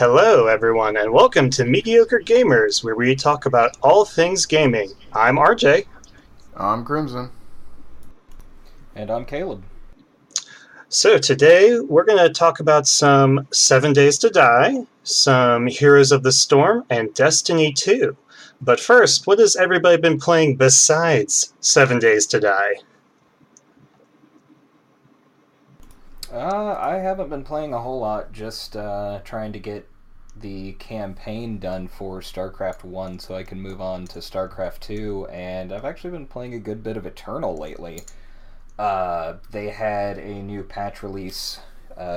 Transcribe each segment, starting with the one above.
Hello, everyone, and welcome to Mediocre Gamers, where we talk about all things gaming. I'm RJ. I'm Crimson. And I'm Caleb. So today we're going to talk about some 7 Days to Die, some Heroes of the Storm, and Destiny 2. But first, what has everybody been playing besides 7 Days to Die? I haven't been playing a whole lot, just trying to get the campaign done for StarCraft 1 so I can move on to StarCraft 2, and I've actually been playing a good bit of Eternal lately. They had a new patch release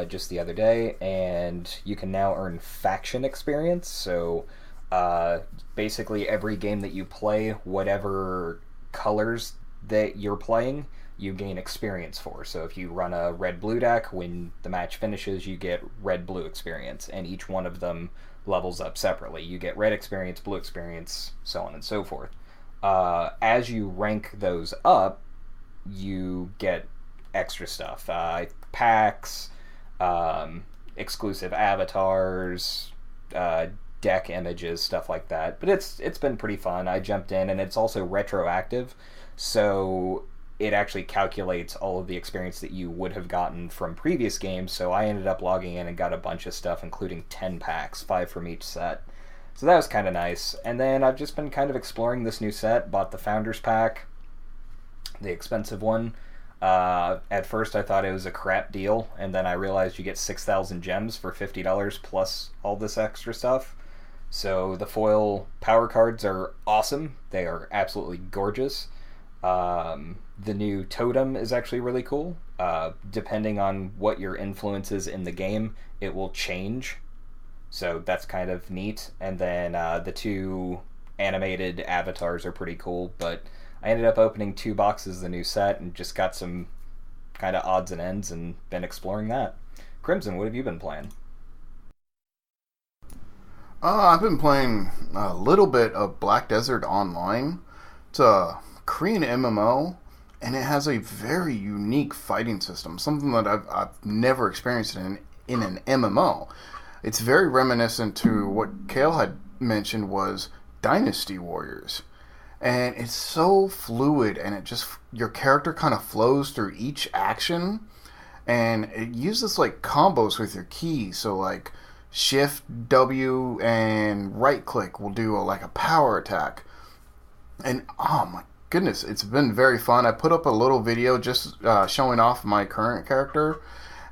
just the other day, and you can now earn faction experience, so basically every game that you play, whatever colors that you're playing, you gain experience for. So if you run a red-blue deck, when the match finishes, you get red-blue experience, and each one of them levels up separately. You get red experience, blue experience, so on and so forth. As you rank those up, you get extra stuff. Packs, exclusive avatars, deck images, stuff like that. But it's been pretty fun. I jumped in, and it's also retroactive, so it actually calculates all of the experience that you would have gotten from previous games, so I ended up logging in and got a bunch of stuff, including 10 packs, 5 from each set. So that was kind of nice. And then I've just been kind of exploring this new set, bought the Founders Pack, the expensive one. At first I thought it was a crap deal, and then I realized you get 6,000 gems for $50 plus all this extra stuff. So the foil power cards are awesome. They are absolutely gorgeous. The new totem is actually really cool. Depending on what your influence is in the game, it will change. So that's kind of neat. And then the two animated avatars are pretty cool. But I ended up opening 2 boxes of the new set and just got some kind of odds and ends and been exploring that. Crimson, what have you been playing? I've been playing a little bit of Black Desert Online. It's a Korean MMO, and it has a very unique fighting system, something that I've never experienced in an MMO. It's very reminiscent to what Kale had mentioned was Dynasty Warriors. And it's so fluid, and it just, your character kind of flows through each action, and it uses like combos with your keys. So like Shift, W, and right click will do like a power attack. And oh my goodness, it's been very fun. I put up a little video just showing off my current character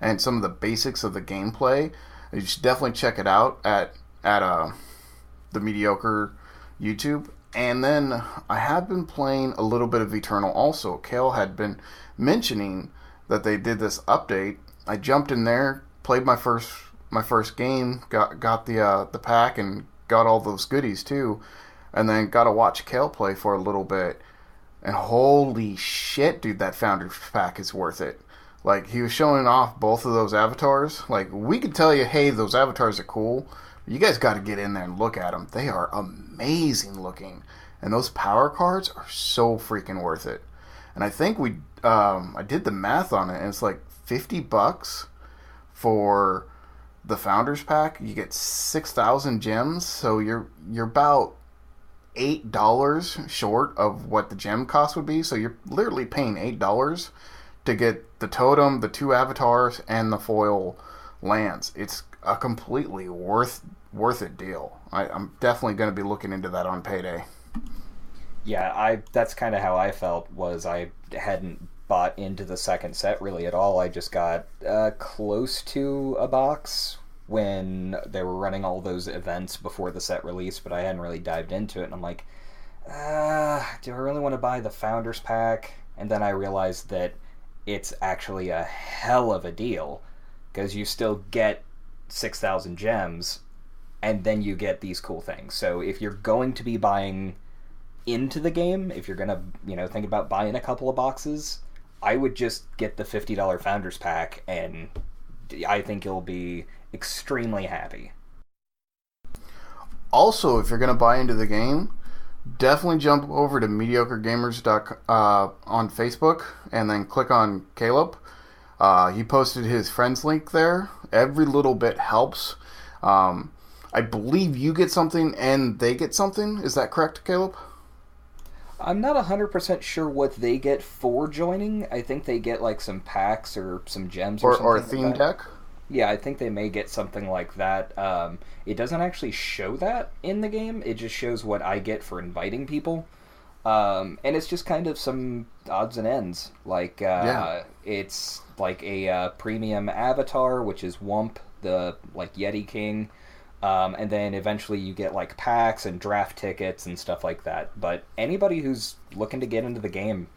and some of the basics of the gameplay. You should definitely check it out at the Mediocre YouTube. And then I have been playing a little bit of Eternal also. Kale had been mentioning that they did this update. I jumped in there, played my first game, got the pack and got all those goodies too, and then got to watch Kale play for a little bit. And holy shit, dude, that Founders Pack is worth it. Like, he was showing off both of those avatars. Like, we could tell you, hey, those avatars are cool. You guys got to get in there and look at them. They are amazing looking. And those power cards are so freaking worth it. And I think I did the math on it, and it's like $50 for the Founders Pack. You get 6,000 gems, so you're about $8 short of what the gem cost would be. So you're literally paying $8 to get the totem, the 2 avatars, and the foil lands. It's a completely worth it deal. I'm definitely going to be looking into that on payday. Yeah, that's kind of how I felt. Was I hadn't bought into the second set really at all. I just got close to a box when they were running all those events before the set release, but I hadn't really dived into it, and I'm like, do I really want to buy the Founders Pack? And then I realized that it's actually a hell of a deal, because you still get 6,000 gems, and then you get these cool things. So if you're going to be buying into the game, if you're going to, think about buying a couple of boxes, I would just get the $50 Founders Pack, and I think you'll be extremely happy. Also, if you're going to buy into the game, definitely jump over to mediocregamers on Facebook and then click on Caleb. He posted his friends link there. Every little bit helps. I believe you get something and they get something. Is that correct, Caleb? I'm not 100% sure what they get for joining. I think they get like some packs or some gems or something. Or a theme like that. deck? Yeah, I think they may get something like that. It doesn't actually show that in the game. It just shows what I get for inviting people. And it's just kind of some odds and ends. Like, it's like a premium avatar, which is Wump, the like Yeti King. And then eventually you get like packs and draft tickets and stuff like that. But anybody who's looking to get into the game,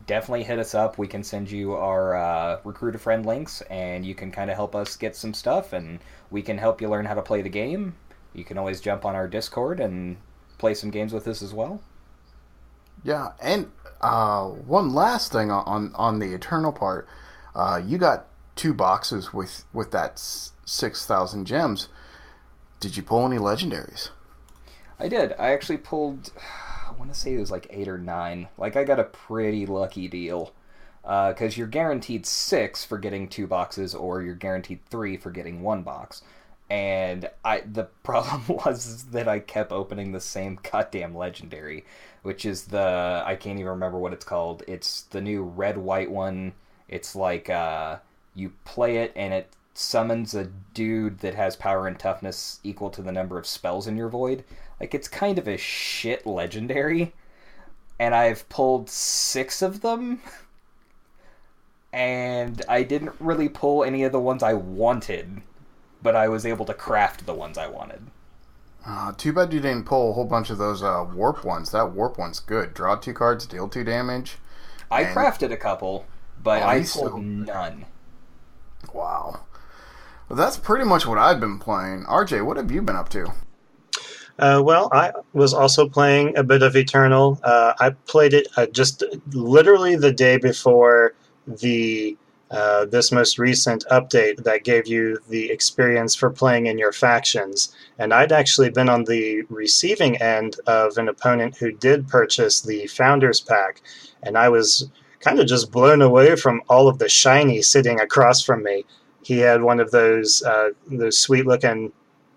definitely hit us up. We can send you our recruit a friend links, and you can kind of help us get some stuff, and we can help you learn how to play the game. You can always jump on our Discord and play some games with us as well. Yeah, and one last thing on the Eternal part. You got 2 boxes with that 6,000 gems. Did you pull any legendaries? I did. I actually pulled, I want to say it was like 8 or 9. Like, I got a pretty lucky deal. Because you're guaranteed 6 for getting 2 boxes, or you're guaranteed 3 for getting 1 box. And the problem was that I kept opening the same goddamn legendary, which is I can't even remember what it's called. It's the new red-white one. It's like, you play it and it summons a dude that has power and toughness equal to the number of spells in your void. Like, it's kind of a shit legendary, and I've pulled 6 of them, and I didn't really pull any of the ones I wanted, but I was able to craft the ones I wanted. Too bad you didn't pull a whole bunch of those warp ones. That warp one's good. Draw 2 cards, deal 2 damage. I crafted a couple, but I pulled none. Wow. Well, that's pretty much what I've been playing. RJ, what have you been up to? Well, I was also playing a bit of Eternal. I played it just literally the day before this most recent update that gave you the experience for playing in your factions. And I'd actually been on the receiving end of an opponent who did purchase the Founders Pack. And I was kind of just blown away from all of the shiny sitting across from me. He had one of those sweet-looking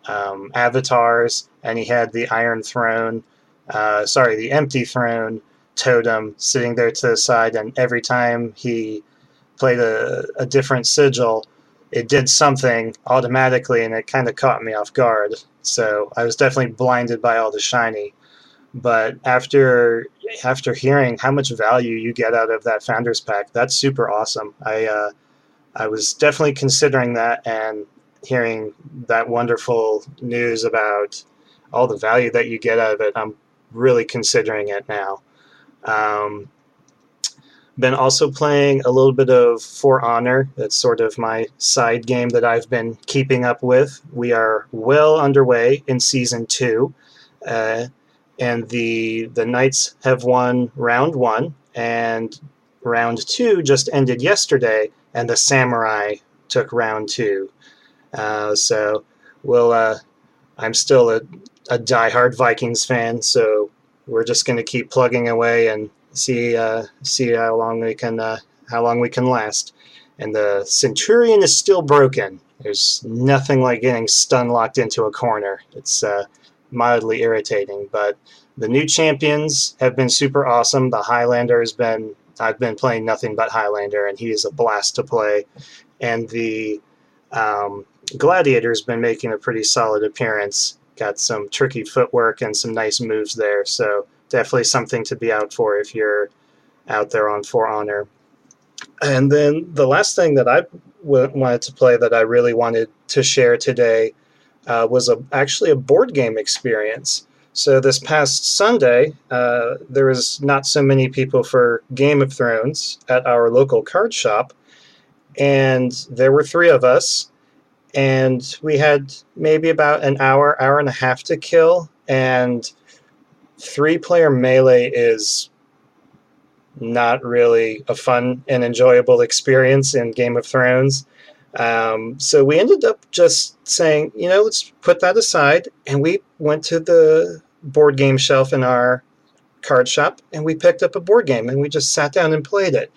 avatars, and he had the the Empty Throne totem sitting there to the side, and every time he played a different sigil, it did something automatically, and it kind of caught me off guard. So I was definitely blinded by all the shiny. But after hearing how much value you get out of that Founders Pack, that's super awesome. I was definitely considering that, and hearing that wonderful news about all the value that you get out of it, I'm really considering it now. Been also playing a little bit of For Honor. That's sort of my side game that I've been keeping up with. We are well underway in Season 2, and the Knights have won Round 1, and Round 2 just ended yesterday, and the Samurai took Round 2. So I'm still a diehard Vikings fan, so we're just going to keep plugging away and see how long we can last. And the Centurion is still broken. There's nothing like getting stun locked into a corner. It's mildly irritating, but the new champions have been super awesome. The Highlander I've been playing nothing but Highlander, and he is a blast to play. And the Gladiator's been making a pretty solid appearance. Got some tricky footwork and some nice moves there, so definitely something to be out for if you're out there on For Honor. And then the last thing that I wanted to play that I really wanted to share today was actually a board game experience. So this past Sunday, there was not so many people for Game of Thrones at our local card shop, and there were 3 of us, and we had maybe about an hour and a half to kill, and 3-player melee is not really a fun and enjoyable experience in Game of Thrones. So we ended up just saying, let's put that aside, and we went to the board game shelf in our card shop, and we picked up a board game, and we just sat down and played it.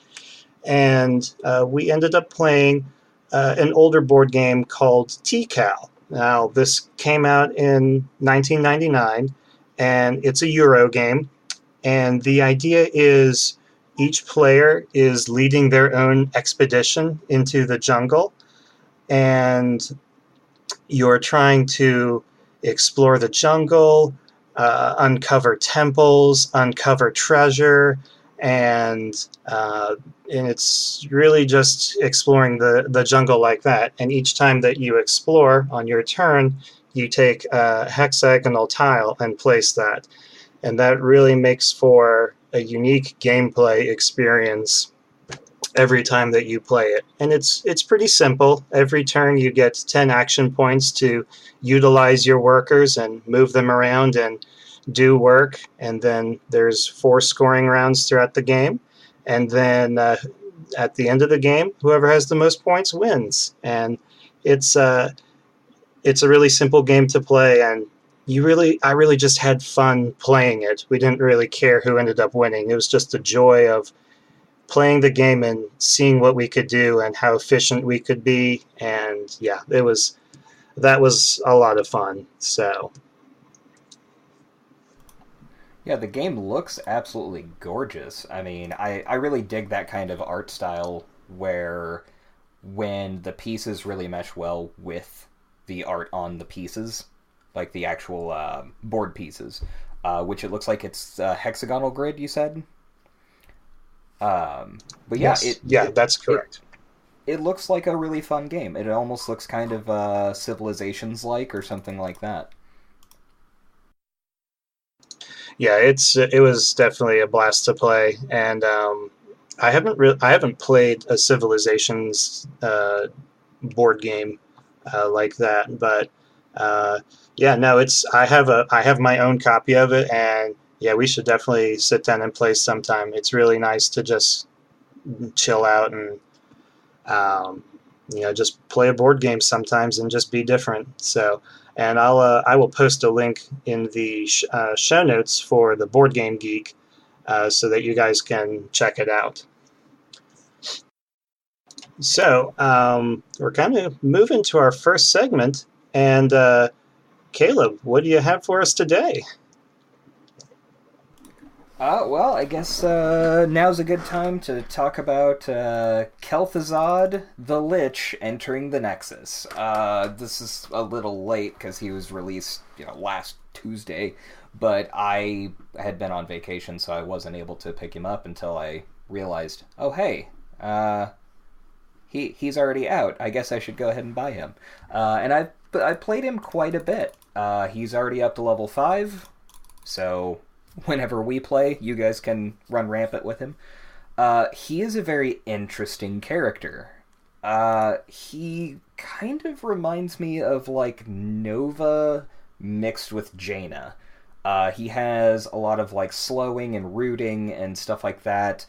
And we ended up playing an older board game called TCal. Now, this came out in 1999, and it's a Euro game. And the idea is each player is leading their own expedition into the jungle, and you're trying to explore the jungle, uncover temples, uncover treasure, and and it's really just exploring the jungle like that. And each time that you explore on your turn, you take a hexagonal tile and place that, and that really makes for a unique gameplay experience every time that you play it. And it's pretty simple. Every turn you get 10 action points to utilize your workers and move them around and do work. And then there's 4 scoring rounds throughout the game. And then at the end of the game, whoever has the most points wins. And it's it's a really simple game to play, and I really just had fun playing it. We didn't really care who ended up winning. It was just the joy of playing the game and seeing what we could do and how efficient we could be. And yeah, that was a lot of fun. So Yeah, the game looks absolutely gorgeous. I mean, I really dig that kind of art style where when the pieces really mesh well with the art on the pieces, like the actual board pieces, which it looks like it's a hexagonal grid, you said? But yeah, yes, yeah, that's correct. It looks like a really fun game. It almost looks kind of Civilizations-like or something like that. Yeah, it was definitely a blast to play, and I haven't played a Civilizations board game like that, but uh, yeah, no, it's I have my own copy of it, and yeah, we should definitely sit down and play sometime. It's really nice to just chill out and um, just play a board game sometimes and just be different. So, and I will post a link in the show notes for the Board Game Geek so that you guys can check it out. So we're kind of moving to our first segment, and Caleb, what do you have for us today? Well, I guess now's a good time to talk about Kel'Thuzad the Lich entering the Nexus. This is a little late because he was released, last Tuesday, but I had been on vacation, so I wasn't able to pick him up until I realized, oh hey, he's already out. I guess I should go ahead and buy him. And I played him quite a bit. He's already up to level 5, so whenever we play, you guys can run rampant with him. He is a very interesting character. He kind of reminds me of like Nova mixed with Jaina. He has a lot of like slowing and rooting and stuff like that,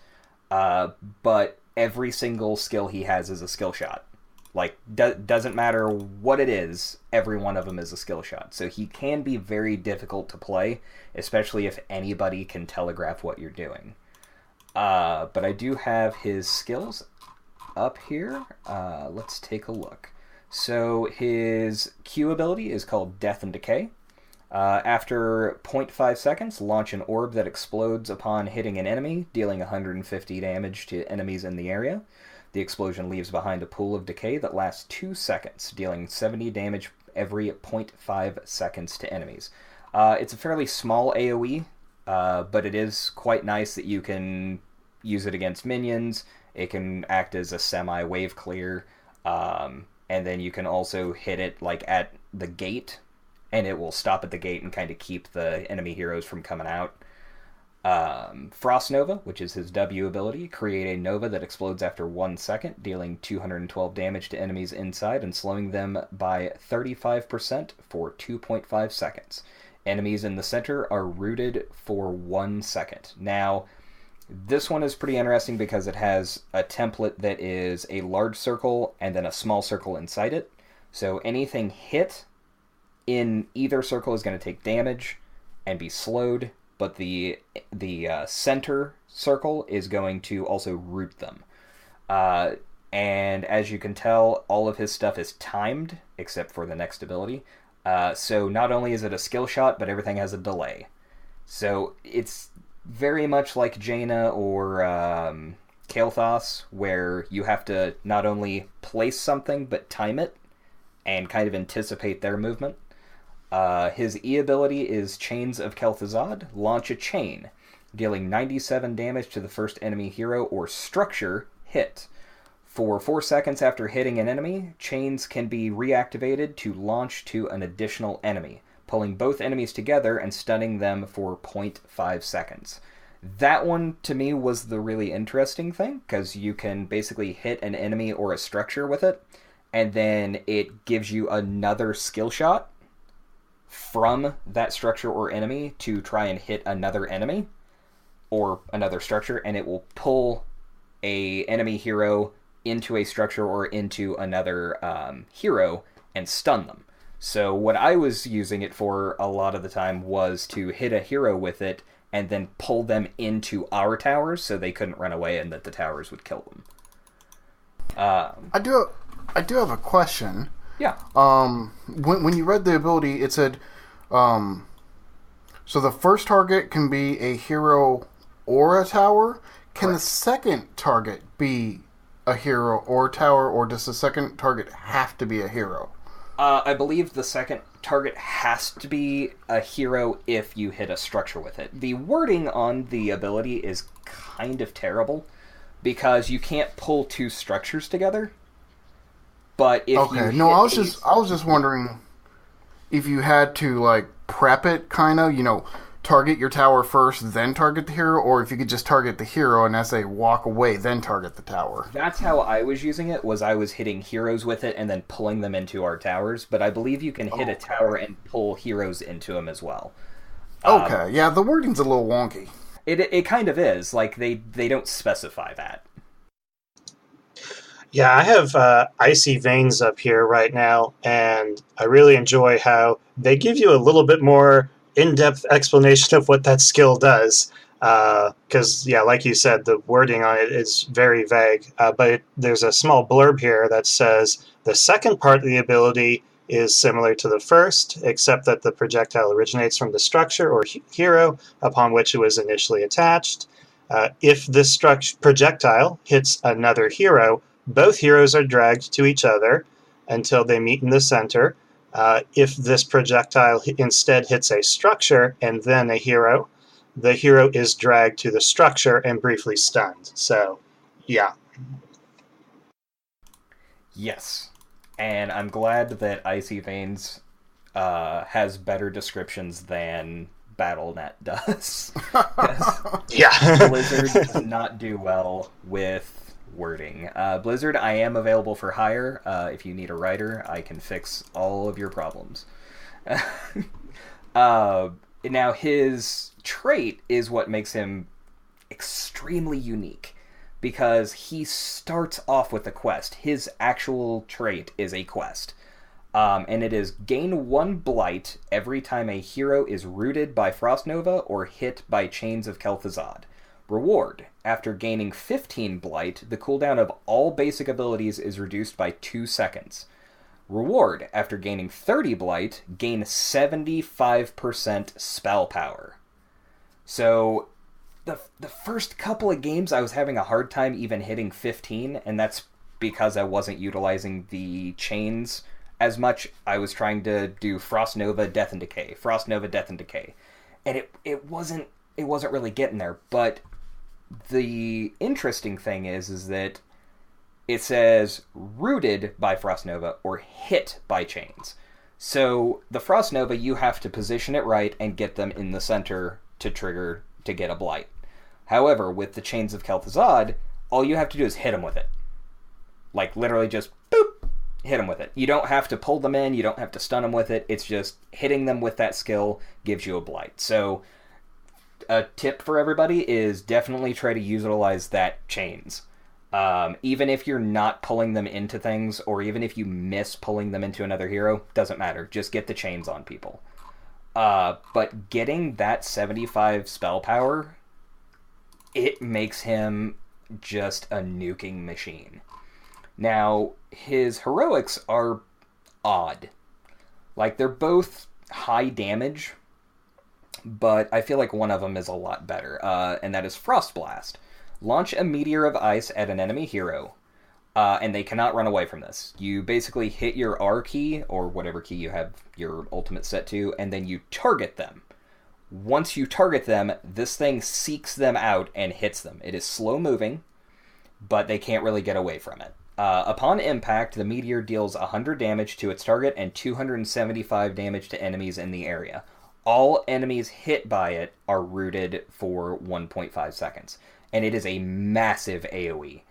but every single skill he has is a skill shot. Like, doesn't matter what it is, every one of them is a skill shot. So he can be very difficult to play, especially if anybody can telegraph what you're doing. But I do have his skills up here. Let's take a look. So his Q ability is called Death and Decay. After 0.5 seconds, launch an orb that explodes upon hitting an enemy, dealing 150 damage to enemies in the area. The explosion leaves behind a pool of decay that lasts 2 seconds, dealing 70 damage every 0.5 seconds to enemies. It's a fairly small AoE, but it is quite nice that you can use it against minions. It can act as a semi-wave clear, and then you can also hit it like at the gate, and it will stop at the gate and kind of keep the enemy heroes from coming out. Frost Nova, which is his W ability, create a Nova that explodes after 1 second, dealing 212 damage to enemies inside and slowing them by 35% for 2.5 seconds. Enemies in the center are rooted for 1 second. Now, this one is pretty interesting because it has a template that is a large circle and then a small circle inside it. So anything hit in either circle is going to take damage and be slowed, but the center circle is going to also root them. and as you can tell, all of his stuff is timed, except for the next ability. So not only is it a skill shot, but everything has a delay. So it's very much like Jaina or Kel'Thuzad, where you have to not only place something, but time it, and kind of anticipate their movement. His E ability is Chains of Kel'Thuzad. Launch a chain, dealing 97 damage to the first enemy hero or structure hit. For 4 seconds after hitting an enemy, chains can be reactivated to launch to an additional enemy, pulling both enemies together and stunning them for 0.5 seconds. That one, to me, was the really interesting thing, because you can basically hit an enemy or a structure with it, and then it gives you another skill shot from that structure or enemy to try and hit another enemy or another structure, and it will pull a enemy hero into a structure or into another hero and stun them. So what I was using it for a lot of the time was to hit a hero with it and then pull them into our towers so they couldn't run away and that the towers would kill them. I do have a question. Yeah. When you read the ability, it said, so the first target can be a hero or a tower. Can the second target be a hero or a tower, or does the second target have to be a hero? I believe the second target has to be a hero if you hit a structure with it. The wording on the ability is kind of terrible, because you can't pull two structures together. But if I was just wondering if you had to like prep it, kind of, target your tower first, then target the hero, or if you could just target the hero and as they walk away, then target the tower. That's how I was using it, was I was hitting heroes with it and then pulling them into our towers, but I believe you can hit a tower and pull heroes into them as well. Okay, yeah, the wording's a little wonky. It kind of is, like they don't specify that. Yeah, I have Icy Veins up here right now, and I really enjoy how they give you a little bit more in-depth explanation of what that skill does. Because, like you said, the wording on it is very vague. But there's a small blurb here that says, the second part of the ability is similar to the first, except that the projectile originates from the structure or hero upon which it was initially attached. If this projectile hits another hero, both heroes are dragged to each other until they meet in the center. If this projectile instead hits a structure and then a hero, the hero is dragged to the structure and briefly stunned. So, yeah. Yes. And I'm glad that Icy Veins has better descriptions than Battle.net does. Yeah. Blizzard does not do well with wording. Blizzard, I am available for hire. If you need a writer, I can fix all of your problems. Now, his trait is what makes him extremely unique, because he starts off with a quest. His actual trait is a quest. And it is gain 1 blight every time a hero is rooted by Frost Nova or hit by Chains of Kel'Thuzad. Reward: after gaining 15 blight, the cooldown of all basic abilities is reduced by 2 seconds. Reward: after gaining 30 blight, gain 75% spell power. So, the first couple of games I was having a hard time even hitting 15, and that's because I wasn't utilizing the chains as much. I was trying to do Frost Nova, Death and Decay, Frost Nova, Death and Decay, and it wasn't really getting there. But the interesting thing is that it says rooted by Frost Nova or hit by chains. So the Frost Nova, you have to position it right and get them in the center to trigger to get a blight. However, with the Chains of Kel'Thuzad, all you have to do is hit them with it. Like, literally just, boop, hit them with it. You don't have to pull them in, you don't have to stun them with it, it's just hitting them with that skill gives you a blight. So, a tip for everybody is definitely try to utilize that chains. Even if you're not pulling them into things, or even if you miss pulling them into another hero, doesn't matter. Just get the chains on people. But getting that 75 spell power, it makes him just a nuking machine. Now, his heroics are odd. Like, they're both high damage, but I feel like one of them is a lot better, and that is Frost Blast. Launch a meteor of ice at an enemy hero, and they cannot run away from this. You basically hit your R key, or whatever key you have your ultimate set to, and then you target them. Once you target them, this thing seeks them out and hits them. It is slow moving, but they can't really get away from it. Upon impact, the meteor deals 100 damage to its target and 275 damage to enemies in the area. All enemies hit by it are rooted for 1.5 seconds, and it is a massive AoE.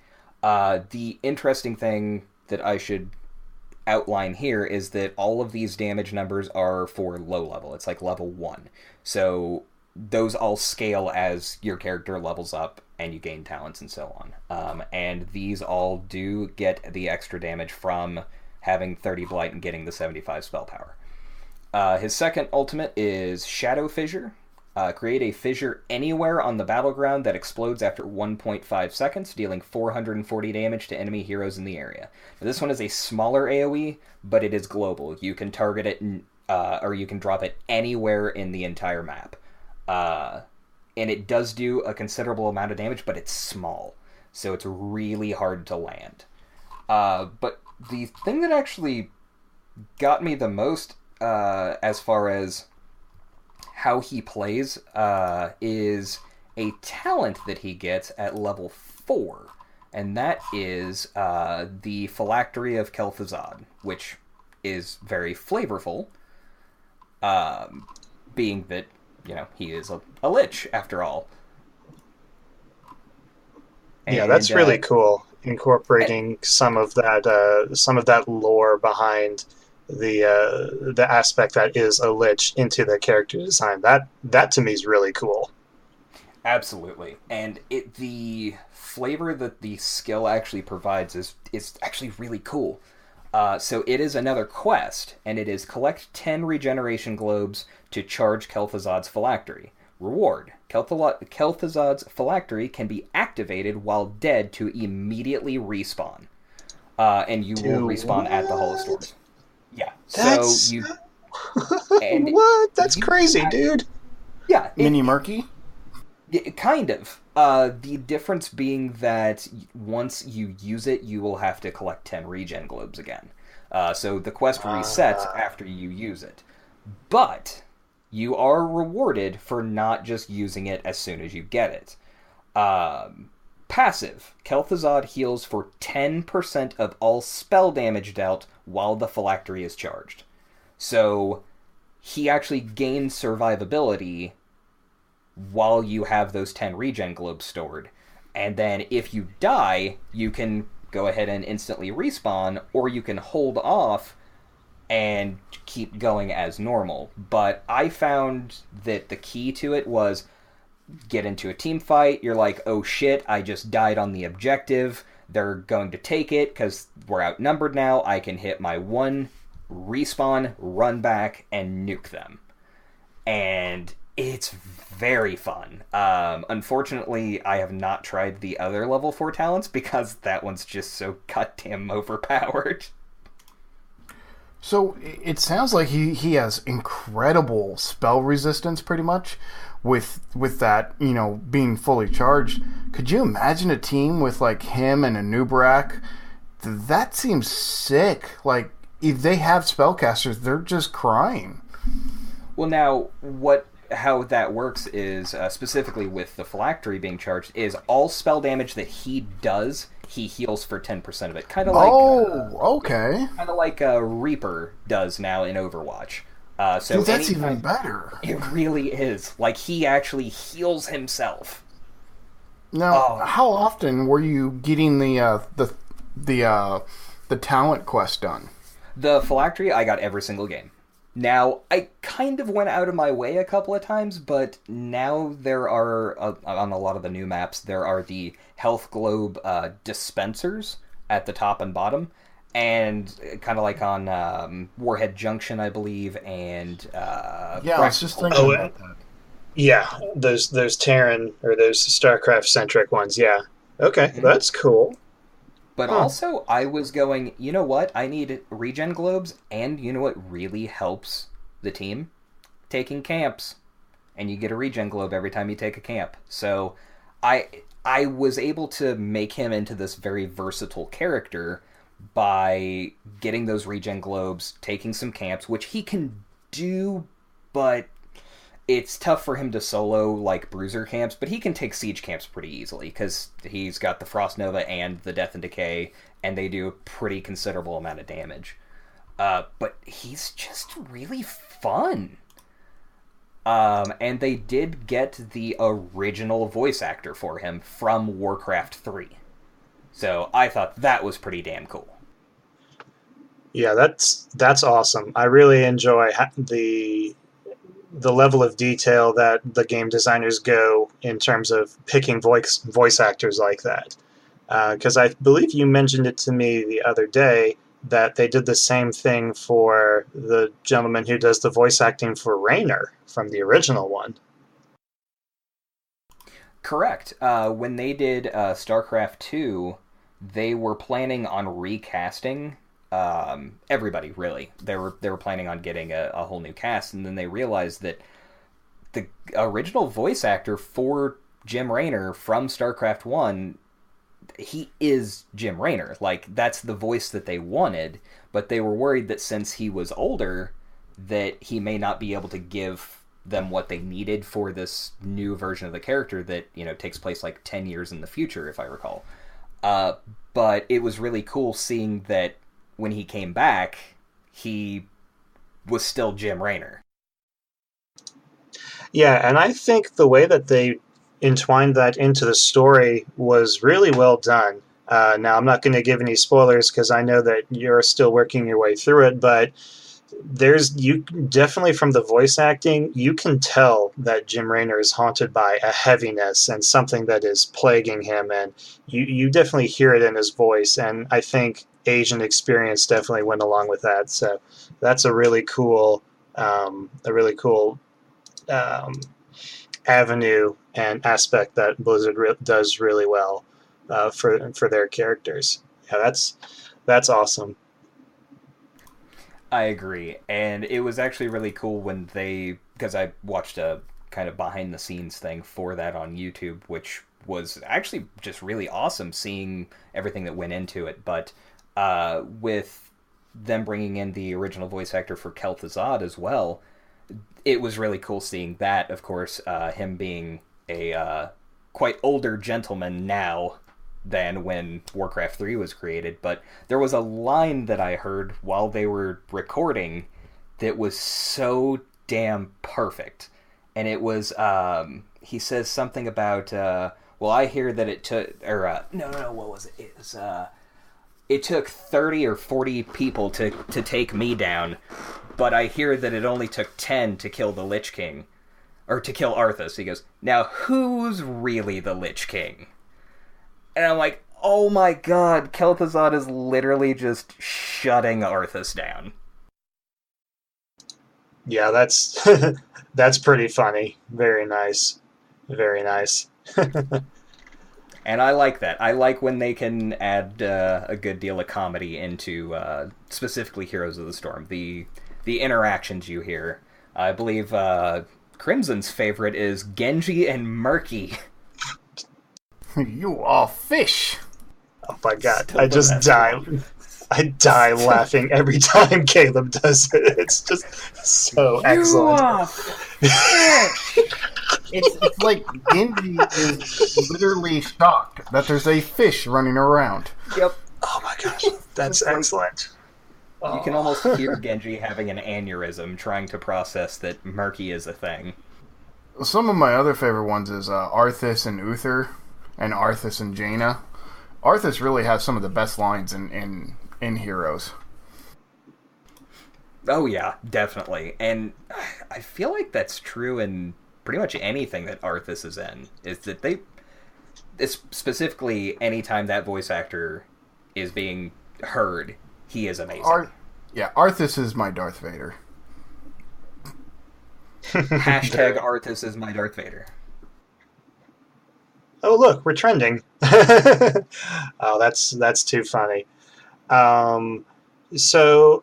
The interesting thing that I should outline here is that all of these damage numbers are for low level. It's like level 1. So those all scale as your character levels up and you gain talents and so on. And these all do get the extra damage from having 30 Blight and getting the 75 spell power. His second ultimate is Shadow Fissure. Create a fissure anywhere on the battleground that explodes after 1.5 seconds, dealing 440 damage to enemy heroes in the area. Now, this one is a smaller AoE, but it is global. You can target it, or you can drop it anywhere in the entire map. And it does do a considerable amount of damage, but it's small, so it's really hard to land. But the thing that actually got me the most, as far as how he plays, is a talent that he gets at level 4, and that is the Phylactery of Kel'Thuzad, which is very flavorful, being that, you know, he is a lich, after all. And, yeah, that's really cool, incorporating some of that lore behind the aspect that is a lich into the character design. That to me is really cool. Absolutely. And the flavor that the skill actually provides is actually really cool. So it is another quest, and it is collect 10 regeneration globes to charge Kel'Thuzad's Phylactery. Reward: Kel'Thuzad's Phylactery can be activated while dead to immediately respawn. And you will respawn at the Hall of Storms. Yeah. That's... So you... And what? That's crazy, dude. Yeah. Mini Murky? Kind of. The difference being that once you use it, you will have to collect 10 regen globes again. So the quest resets after you use it. But you are rewarded for not just using it as soon as you get it. Passive. Kel'Thuzad heals for 10% of all spell damage dealt while the Phylactery is charged. So he actually gains survivability while you have those 10 regen globes stored. And then if you die, you can go ahead and instantly respawn, or you can hold off and keep going as normal. But I found that the key to it was get into a team fight, you're like, oh shit, I just died on the objective, they're going to take it because we're outnumbered now, I can hit my one, respawn, run back, and nuke them. And it's very fun. Unfortunately, I have not tried the other level 4 talents because that one's just so goddamn overpowered. So it sounds like he has incredible spell resistance, pretty much, with that, you know, being fully charged. Could you imagine a team with like him and a Nubrak? That seems sick. Like, if they have spellcasters, they're just crying. Well, now how that works is, specifically with the Phylactery being charged, is all spell damage that he does, he heals for 10% of it. Kind of like... okay. Kind of like Reaper does now in Overwatch. So dude, that's even better. It really is. Like, he actually heals himself. Now, how often were you getting the talent quest done? The Phylactery, I got every single game. Now, I kind of went out of my way a couple of times, but now there are, on a lot of the new maps, there are the health globe dispensers at the top and bottom, and kind of like on Warhead Junction, I believe, and... yeah, I was just thinking about that. Yeah, those Terran, or those StarCraft-centric ones, yeah. Okay, that's cool. But Huh. also, I was going, you know what? I need regen globes, and you know what really helps the team? Taking camps. And you get a regen globe every time you take a camp. So I I was able to make him into this very versatile character by getting those regen globes, taking some camps, which he can do, but it's tough for him to solo like bruiser camps, but he can take siege camps pretty easily because he's got the Frost Nova and the Death and Decay, and they do a pretty considerable amount of damage. But he's just really fun. And they did get the original voice actor for him from Warcraft 3. So I thought that was pretty damn cool. Yeah, that's awesome. I really enjoy the level of detail that the game designers go in terms of picking voice actors like that. Because I believe you mentioned it to me the other day that they did the same thing for the gentleman who does the voice acting for Raynor from the original one. Correct. When they did StarCraft 2, they were planning on recasting everybody, really. They were planning on getting a whole new cast, and then they realized that the original voice actor for Jim Raynor from StarCraft 1, he is Jim Raynor. Like, that's the voice that they wanted, but they were worried that since he was older, that he may not be able to give them what they needed for this new version of the character that, takes place like 10 years in the future, if I recall. But it was really cool seeing that when he came back, he was still Jim Raynor. Yeah, and I think the way that they entwined that into the story was really well done. Now, I'm not going to give any spoilers because I know that you're still working your way through it, but you definitely from the voice acting, you can tell that Jim Raynor is haunted by a heaviness and something that is plaguing him, and you definitely hear it in his voice, and I think age and experience definitely went along with that. So that's a really cool, um, avenue and aspect that Blizzard does really well for their characters. Yeah, that's awesome. I agree, and it was actually really cool when because I watched a kind of behind the scenes thing for that on YouTube, which was actually just really awesome seeing everything that went into it. But with them bringing in the original voice actor for Kel'Thuzad as well, it was really cool seeing that. Of course, him being a quite older gentleman now than when Warcraft 3 was created, but there was a line that I heard while they were recording that was so damn perfect. And it was, he says something about, well, I hear that it took, or, no, what was it? It was, it took 30 or 40 people to take me down, but I hear that it only took 10 to kill the Lich King, or to kill Arthas. He goes, now who's really the Lich King? And I'm like, oh my god, Kel'Thuzad is literally just shutting Arthas down. Yeah, that's that's pretty funny. Very nice. Very nice. And I like that. I like when they can add a good deal of comedy into specifically Heroes of the Storm. The interactions you hear. I believe Crimson's favorite is Genji and Murky. You are fish. Oh my god, Still I the just best die. one. I die laughing every time Caleb does it. It's just so excellent. You are fish. It's like Genji is literally shocked that there's a fish running around. Yep. Oh my gosh, that's excellent. You can almost hear Genji having an aneurysm trying to process that Murky is a thing. Some of my other favorite ones is Arthas and Uther, and Arthas and Jaina. Arthas really has some of the best lines in Heroes. Oh yeah, definitely. And I feel like that's true in pretty much anything that Arthas is in. Is that it's specifically anytime that voice actor is being heard, he is amazing. Arthas is my Darth Vader. Hashtag Arthas is my Darth Vader. Oh, look, we're trending. Oh, that's too funny. Um, so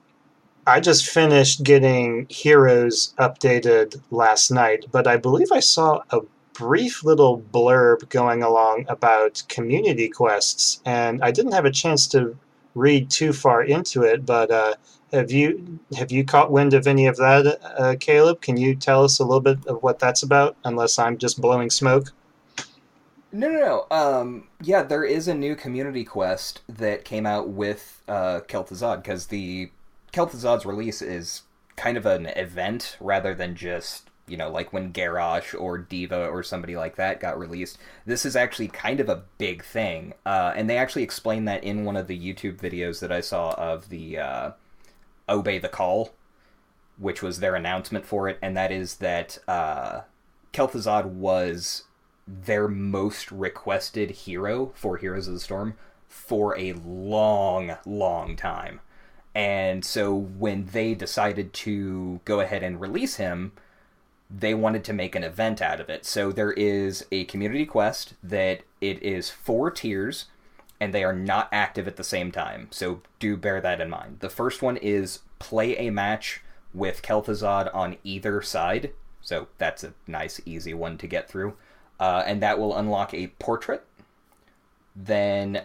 I just finished getting Heroes updated last night, but I believe I saw a brief little blurb going along about community quests, and I didn't have a chance to read too far into it. But have you caught wind of any of that, Caleb? Can you tell us a little bit of what that's about? Unless I'm just blowing smoke. No. Yeah, there is a new community quest that came out with Kel'Thuzad, because the Kel'Thuzad's release is kind of an event rather than just, like when Garrosh or Diva or somebody like that got released. This is actually kind of a big thing. And they actually explained that in one of the YouTube videos that I saw of the Obey the Call, which was their announcement for it, and that is that Kel'Thuzad was their most requested hero for Heroes of the Storm for a long, long time. And so when they decided to go ahead and release him, they wanted to make an event out of it. So there is a community quest that it is 4 tiers, and they are not active at the same time. So do bear that in mind. The first one is play a match with Kel'Thuzad on either side. So that's a nice, easy one to get through. And that will unlock a portrait. Then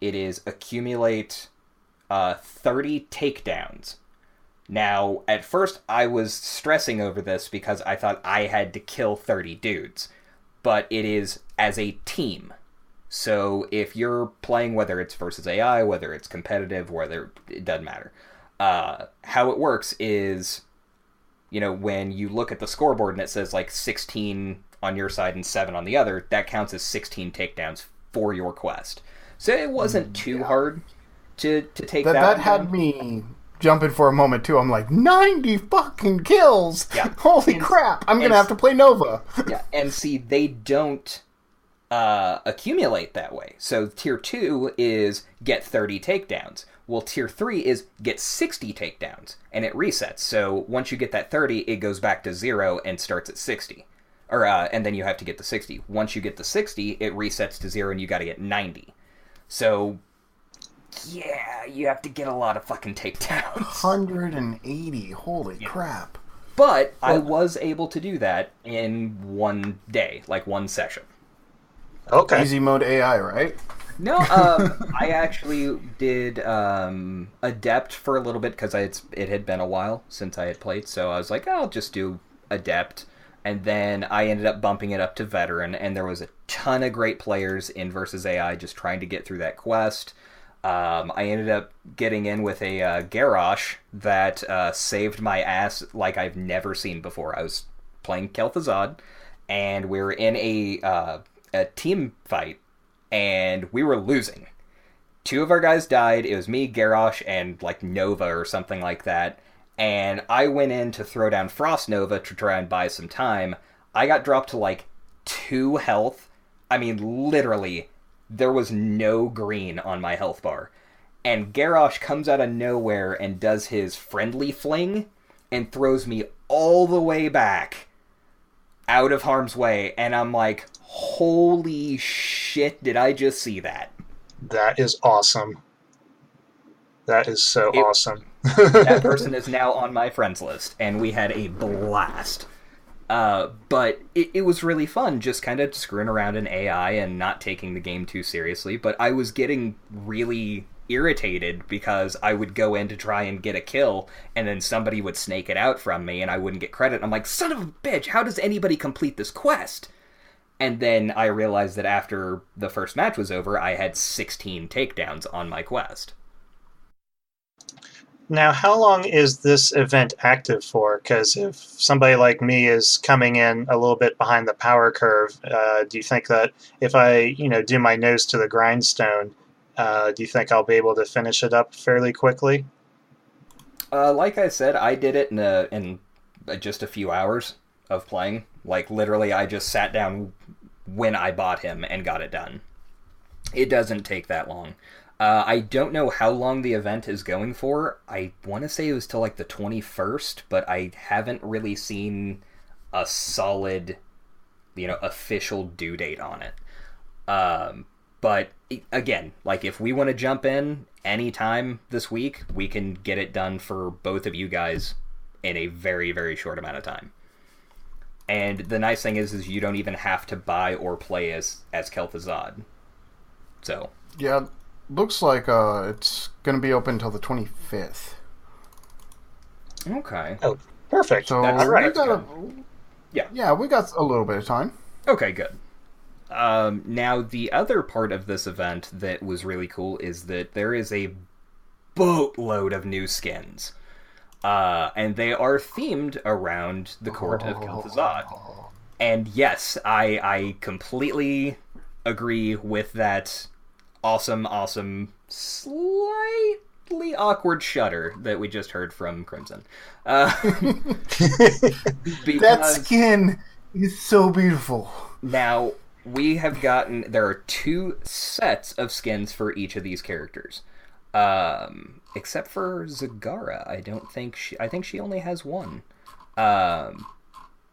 it is accumulate 30 takedowns. Now, at first, I was stressing over this because I thought I had to kill 30 dudes. But it is as a team. So if you're playing, whether it's versus AI, whether it's competitive, it doesn't matter. How it works is, when you look at the scoreboard and it says like 16 on your side and 7 on the other, that counts as 16 takedowns for your quest. So it wasn't too hard to take that. That had me jumping for a moment too. I'm like, 90 fucking kills! Yeah. Holy crap! I'm gonna have to play Nova. Yeah, and see, they don't accumulate that way. So tier 2 is get 30 takedowns. Well, tier 3 is get 60 takedowns, and it resets. So once you get that 30, it goes back to 0 and starts at 60. And then you have to get the 60. Once you get the 60, it resets to 0 and you gotta get 90. So, yeah, you have to get a lot of fucking takedowns. 180, holy crap. But I was able to do that in one day, like one session. Okay. Easy mode AI, right? No, I actually did Adept for a little bit because it had been a while since I had played, so I was like, I'll just do Adept. And then I ended up bumping it up to Veteran, and there was a ton of great players in versus AI just trying to get through that quest. I ended up getting in with a Garrosh that saved my ass like I've never seen before. I was playing Kel'Thuzad, and we were in a team fight, and we were losing. 2 of our guys died. It was me, Garrosh, and like Nova or something like that. And I went in to throw down Frost Nova to try and buy some time. I got dropped to like 2 health. I mean, literally, there was no green on my health bar. And Garrosh comes out of nowhere and does his friendly fling and throws me all the way back out of harm's way. And I'm like, holy shit, did I just see that? That is awesome. That is so awesome. That person is now on my friends list, and we had a blast. But it was really fun, just kind of screwing around in AI and not taking the game too seriously. But I was getting really irritated because I would go in to try and get a kill, and then somebody would snake it out from me, and I wouldn't get credit. I'm like, son of a bitch, how does anybody complete this quest? And then I realized that after the first match was over, I had 16 takedowns on my quest. Now, how long is this event active for? Because if somebody like me is coming in a little bit behind the power curve, do you think that if I, do my nose to the grindstone, do you think I'll be able to finish it up fairly quickly? Like I said, I did it in just a few hours of playing. Like, literally, I just sat down when I bought him and got it done. It doesn't take that long. I don't know how long the event is going for. I want to say it was till like the 21st, but I haven't really seen a solid, official due date on it. But again, like if we want to jump in anytime this week, we can get it done for both of you guys in a very, very short amount of time. And the nice thing is you don't even have to buy or play as Kel'Thuzad. So Yeah, looks like it's going to be open until the 25th. okay. Oh, perfect. So That's we right. got Yeah. we got a little bit of time. Okay, good. Now, the other part of this event that was really cool is that there is a boatload of new skins. And they are themed around the court of Kel'Thuzad. And yes, I completely agree with that awesome, slightly awkward shudder that we just heard from Crimson. That skin is so beautiful. Now, we have gotten... There are 2 sets of skins for each of these characters. Except for Zagara, I think she only has 1.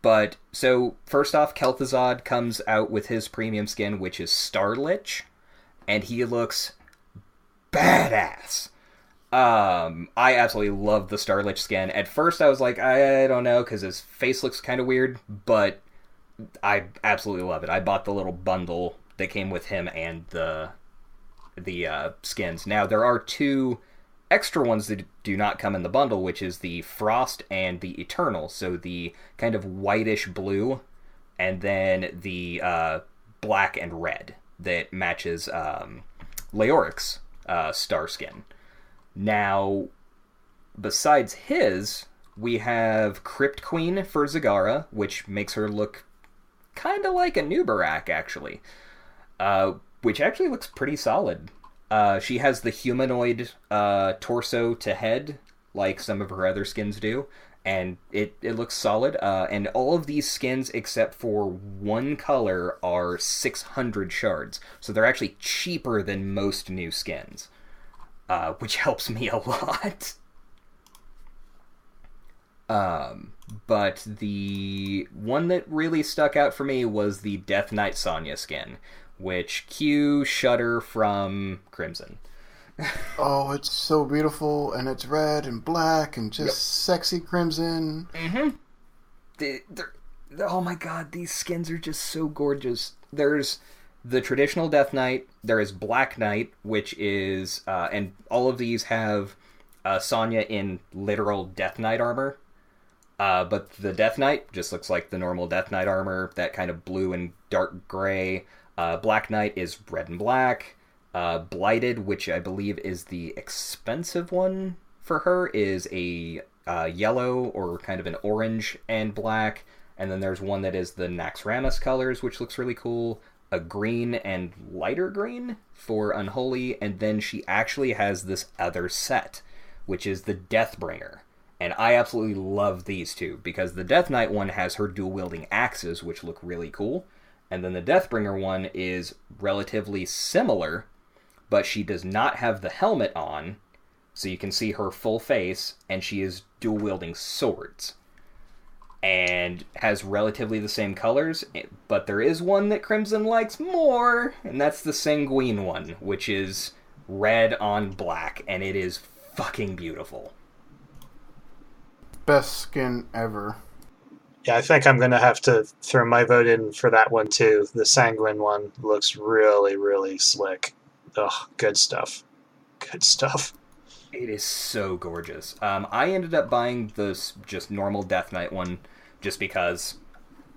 But, so, first off, Kel'Thuzad comes out with his premium skin, which is Starlich, and he looks badass. I absolutely love the Starlich skin. At first I was like, I don't know, because his face looks kind of weird, but I absolutely love it. I bought the little bundle that came with him and the skins. Now, there are 2 extra ones that do not come in the bundle, which is the Frost and the Eternal. So the kind of whitish blue, and then the black and red that matches Leoric's star skin. Now, besides his, we have Crypt Queen for Zagara, which makes her look kind of like a Nubarak, actually. Which actually looks pretty solid. She has the humanoid torso to head, like some of her other skins do, and it looks solid. And all of these skins, except for 1 color, are 600 shards, so they're actually cheaper than most new skins, which helps me a lot. But the one that really stuck out for me was the Death Knight Sonya skin, which Q Shudder from Crimson. Oh, it's so beautiful, and it's red and black and just sexy crimson. Mm-hmm. Oh my god, these skins are just so gorgeous. There's the traditional Death Knight, there is Black Knight, which is, and all of these have Sonya in literal Death Knight armor. But the Death Knight just looks like the normal Death Knight armor, that kind of blue and dark gray. Black Knight is red and black. Blighted, which I believe is the expensive one for her, is a yellow or kind of an orange and black. And then there's one that is the Naxxramas colors, which looks really cool. A green and lighter green for Unholy. And then she actually has this other set, which is the Deathbringer. And I absolutely love these 2, because the Death Knight one has her dual-wielding axes, which look really cool. And then the Deathbringer one is relatively similar, but she does not have the helmet on, so you can see her full face, and she is dual-wielding swords. And has relatively the same colors, but there is one that Crimson likes more, and that's the Sanguine one, which is red on black, and it is fucking beautiful. Best skin ever. Yeah, I think I'm going to have to throw my vote in for that one too. The Sanguine one looks really, really slick. Ugh, good stuff. Good stuff. It is so gorgeous. I ended up buying this just normal Death Knight one just because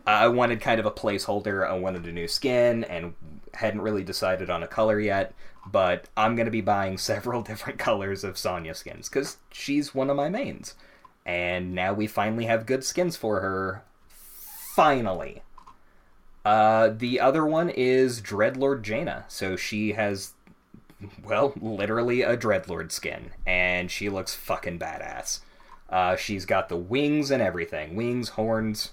I wanted kind of a placeholder. I wanted a new skin and hadn't really decided on a color yet. But I'm going to be buying several different colors of Sonya skins because she's one of my mains. And now we finally have good skins for her. Finally. The other one is Dreadlord Jaina. So she has, well, literally a Dreadlord skin. And she looks fucking badass. She's got the wings and everything. Wings, horns.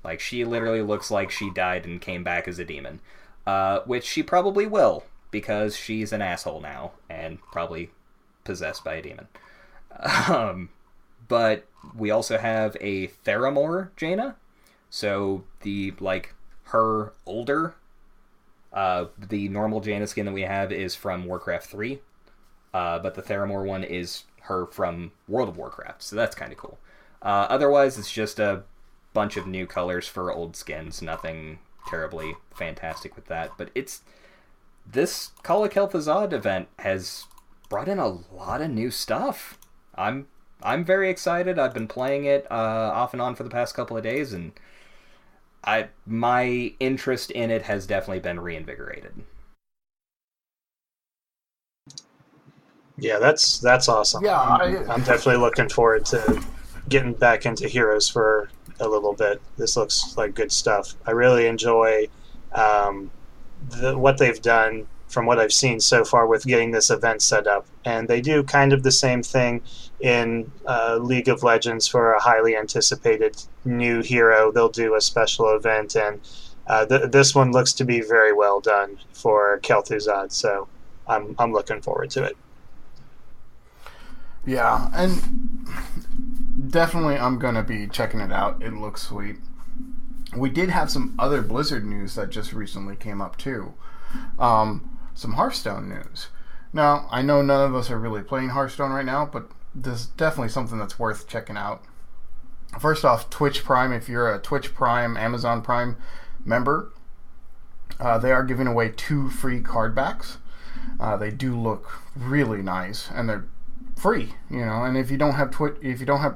Like, she literally looks like she died and came back as a demon. Which she probably will, because she's an asshole now. And probably possessed by a demon. But we also have a Theramore Jaina. So the, like, her older The normal Jaina skin that we have is from Warcraft 3, but the Theramore one is her from World of Warcraft, so that's kind of cool. Otherwise, it's just a bunch of new colors for old skins. Nothing terribly fantastic with that, but this Call of Kel'Thuzad event has brought in a lot of new stuff. I'm very excited. I've been playing it off and on for the past couple of days, and my interest in it has definitely been reinvigorated. Yeah, that's awesome. Yeah, I'm definitely looking forward to getting back into Heroes for a little bit. This looks like good stuff. I really enjoy what they've done from what I've seen so far with getting this event set up. And they do kind of the same thing in League of Legends for a highly anticipated new hero. They'll do a special event, and this one looks to be very well done for Kel'Thuzad, so I'm looking forward to it. Yeah, and definitely I'm going to be checking it out. It looks sweet. We did have some other Blizzard news that just recently came up, too. Some Hearthstone news. Now, I know none of us are really playing Hearthstone right now, but this is definitely something that's worth checking out. First off, Twitch Prime. If you're a Twitch Prime, Amazon Prime member, they are giving away 2 free card backs. They do look really nice, and they're free, and if you don't have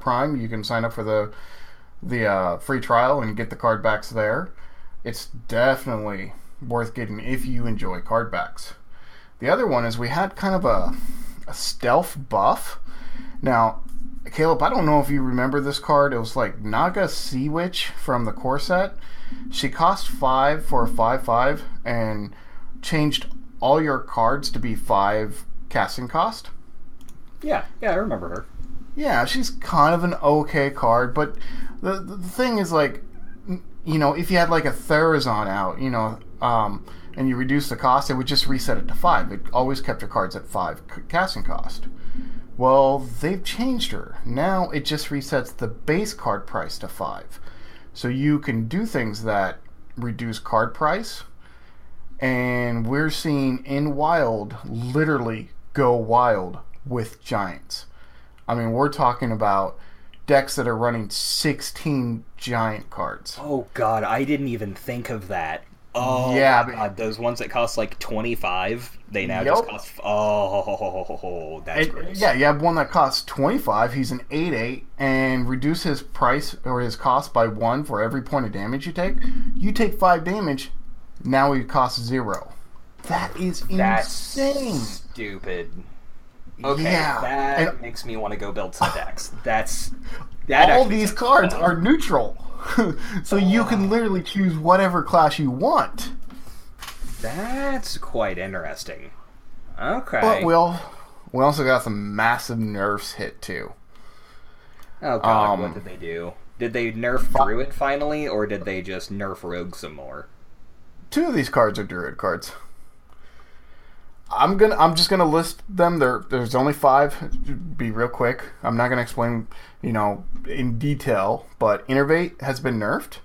Prime, you can sign up for the free trial and get the card backs there. It's definitely worth getting if you enjoy card backs. The other one is we had kind of a stealth buff. Now, Caleb, I don't know if you remember this card. It was like Naga Sea Witch from the core set. She cost 5 for a 5/5 and changed all your cards to be 5 casting cost. Yeah, I remember her. Yeah, she's kind of an okay card, but the thing is, like, if you had like a Therazon out, and you reduce the cost, it would just reset it to 5. It always kept your cards at 5 casting cost. Well, they've changed her. Now it just resets the base card price to 5. So you can do things that reduce card price, and we're seeing in Wild literally go wild with Giants. I mean, we're talking about decks that are running 16 Giant cards. Oh god, I didn't even think of that. Oh yeah, my god, those ones that cost like 25, they now just cost... Oh, that's gross. Yeah, you have one that costs 25, he's an 8/8, and reduce his price or his cost by 1 for every point of damage you take. You take 5 damage, now he costs 0. That is insane. That's stupid. Okay, yeah. That makes me want to go build some decks. All these cards are neutral. So you can literally choose whatever class you want. That's quite interesting. Okay. But we also got some massive nerfs hit too. Oh god, what did they do? Did they nerf Druid finally, or did they just nerf Rogue some more? 2 of these cards are Druid cards. I'm just gonna list them. There's only 5. Be real quick. I'm not gonna explain, in detail. But Innervate has been nerfed.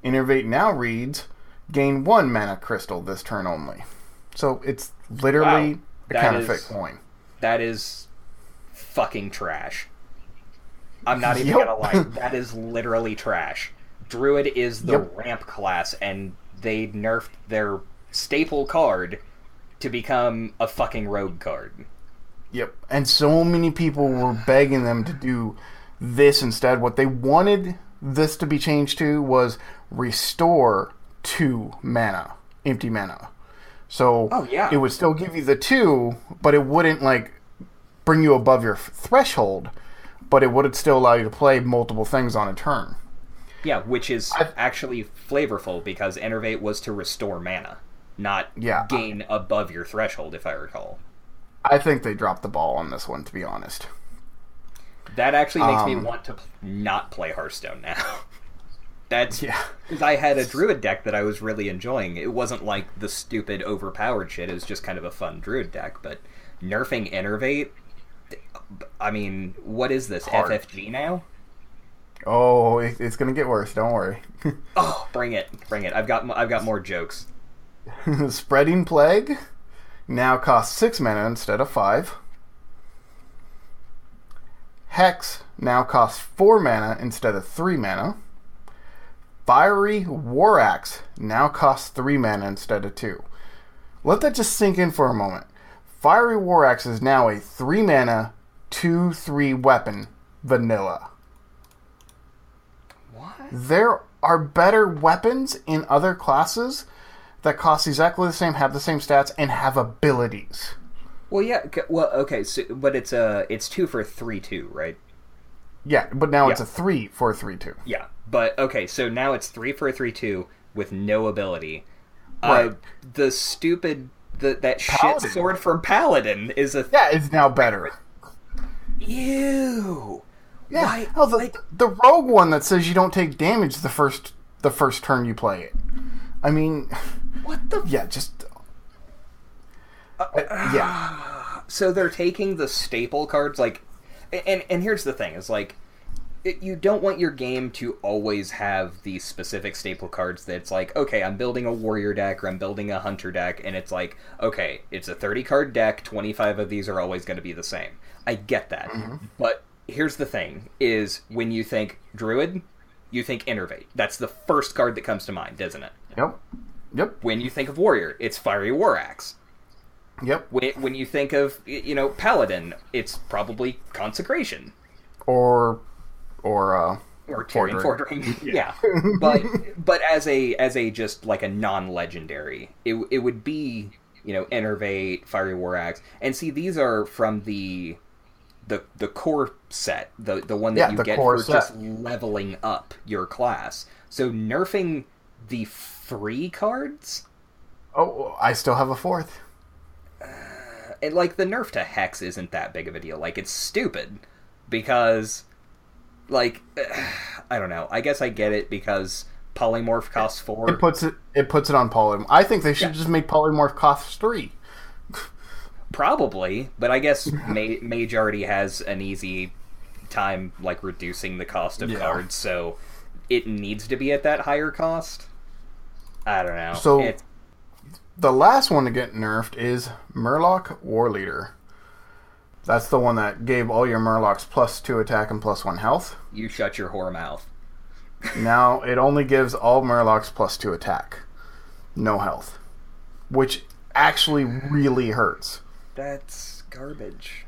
Innervate now reads gain 1 mana crystal this turn only. So it's literally a counterfeit coin. That is fucking trash. I'm not even gonna lie. That is literally trash. Druid is the ramp class, and they nerfed their staple card to become a fucking rogue card. Yep. And so many people were begging them to do this instead. What they wanted this to be changed to was restore 2 mana, empty mana. So it would still give you the 2, but it wouldn't bring you above your threshold, but it would still allow you to play multiple things on a turn. Yeah, which is actually flavorful, because Innervate was to restore mana, not gain above your threshold, if I recall. I think they dropped the ball on this one, to be honest. That actually makes me want to not play Hearthstone now. That's because I had a Druid deck that I was really enjoying. It wasn't like the stupid overpowered shit. It was just kind of a fun Druid deck. But nerfing Innervate, I mean, what is this, FFG now? Oh, it's gonna get worse. Don't worry. Oh, bring it! I've got more jokes. Spreading Plague now costs 6 mana instead of 5. Hex now costs 4 mana instead of 3 mana. Fiery War Axe now costs 3 mana instead of 2. Let that just sink in for a moment. Fiery War Axe is now a 3 mana, 2/3 weapon, vanilla. What? There are better weapons in other classes that cost exactly the same, have the same stats, and have abilities. Well, yeah. Well, okay. So, but it's 2 for 3/2, right? Yeah, but now it's a 3 for a 3/2. Yeah, but okay. So now it's 3 for a 3/2 with no ability. Right. The stupid that Paladin. shit sword from Paladin is a is now better. Ew. Yeah. Why? Oh, the rogue one that says you don't take damage the first turn you play it. I mean, what the? Yeah, just yeah. So they're taking the staple cards, like, and here's the thing: is like, you don't want your game to always have these specific staple cards that's like, okay, I'm building a warrior deck or I'm building a hunter deck, and it's like, okay, it's a 30-card deck, 25 of these are always going to be the same. I get that. Mm-hmm. But here's the thing, is when you think Druid, you think Innervate. That's the first card that comes to mind, isn't it? Yep. When you think of Warrior, it's Fiery War Axe. Yep. When you think of, Paladin, it's probably Consecration. Or Tyrion Fordring. Yeah. but as a just like a non-legendary, it would be, Innervate, Fiery War Axe. And see, these are from the core set, the one that you get for just leveling up your class. So nerfing the free cards? Oh, I still have a 4th. And like the nerf to Hex isn't that big of a deal. Like, it's stupid because, like, I don't know. I guess I get it because Polymorph costs 4. It puts it on Polymorph. I think they should just make Polymorph cost 3. Probably, but I guess Mage already has an easy time, like, reducing the cost of cards, so it needs to be at that higher cost. I don't know. So the last one to get nerfed is Murloc Warleader. That's the one that gave all your Murlocs +2 attack and +1 health. You shut your whore mouth. Now it only gives all Murlocs +2 attack. No health. Which actually really hurts. That's garbage.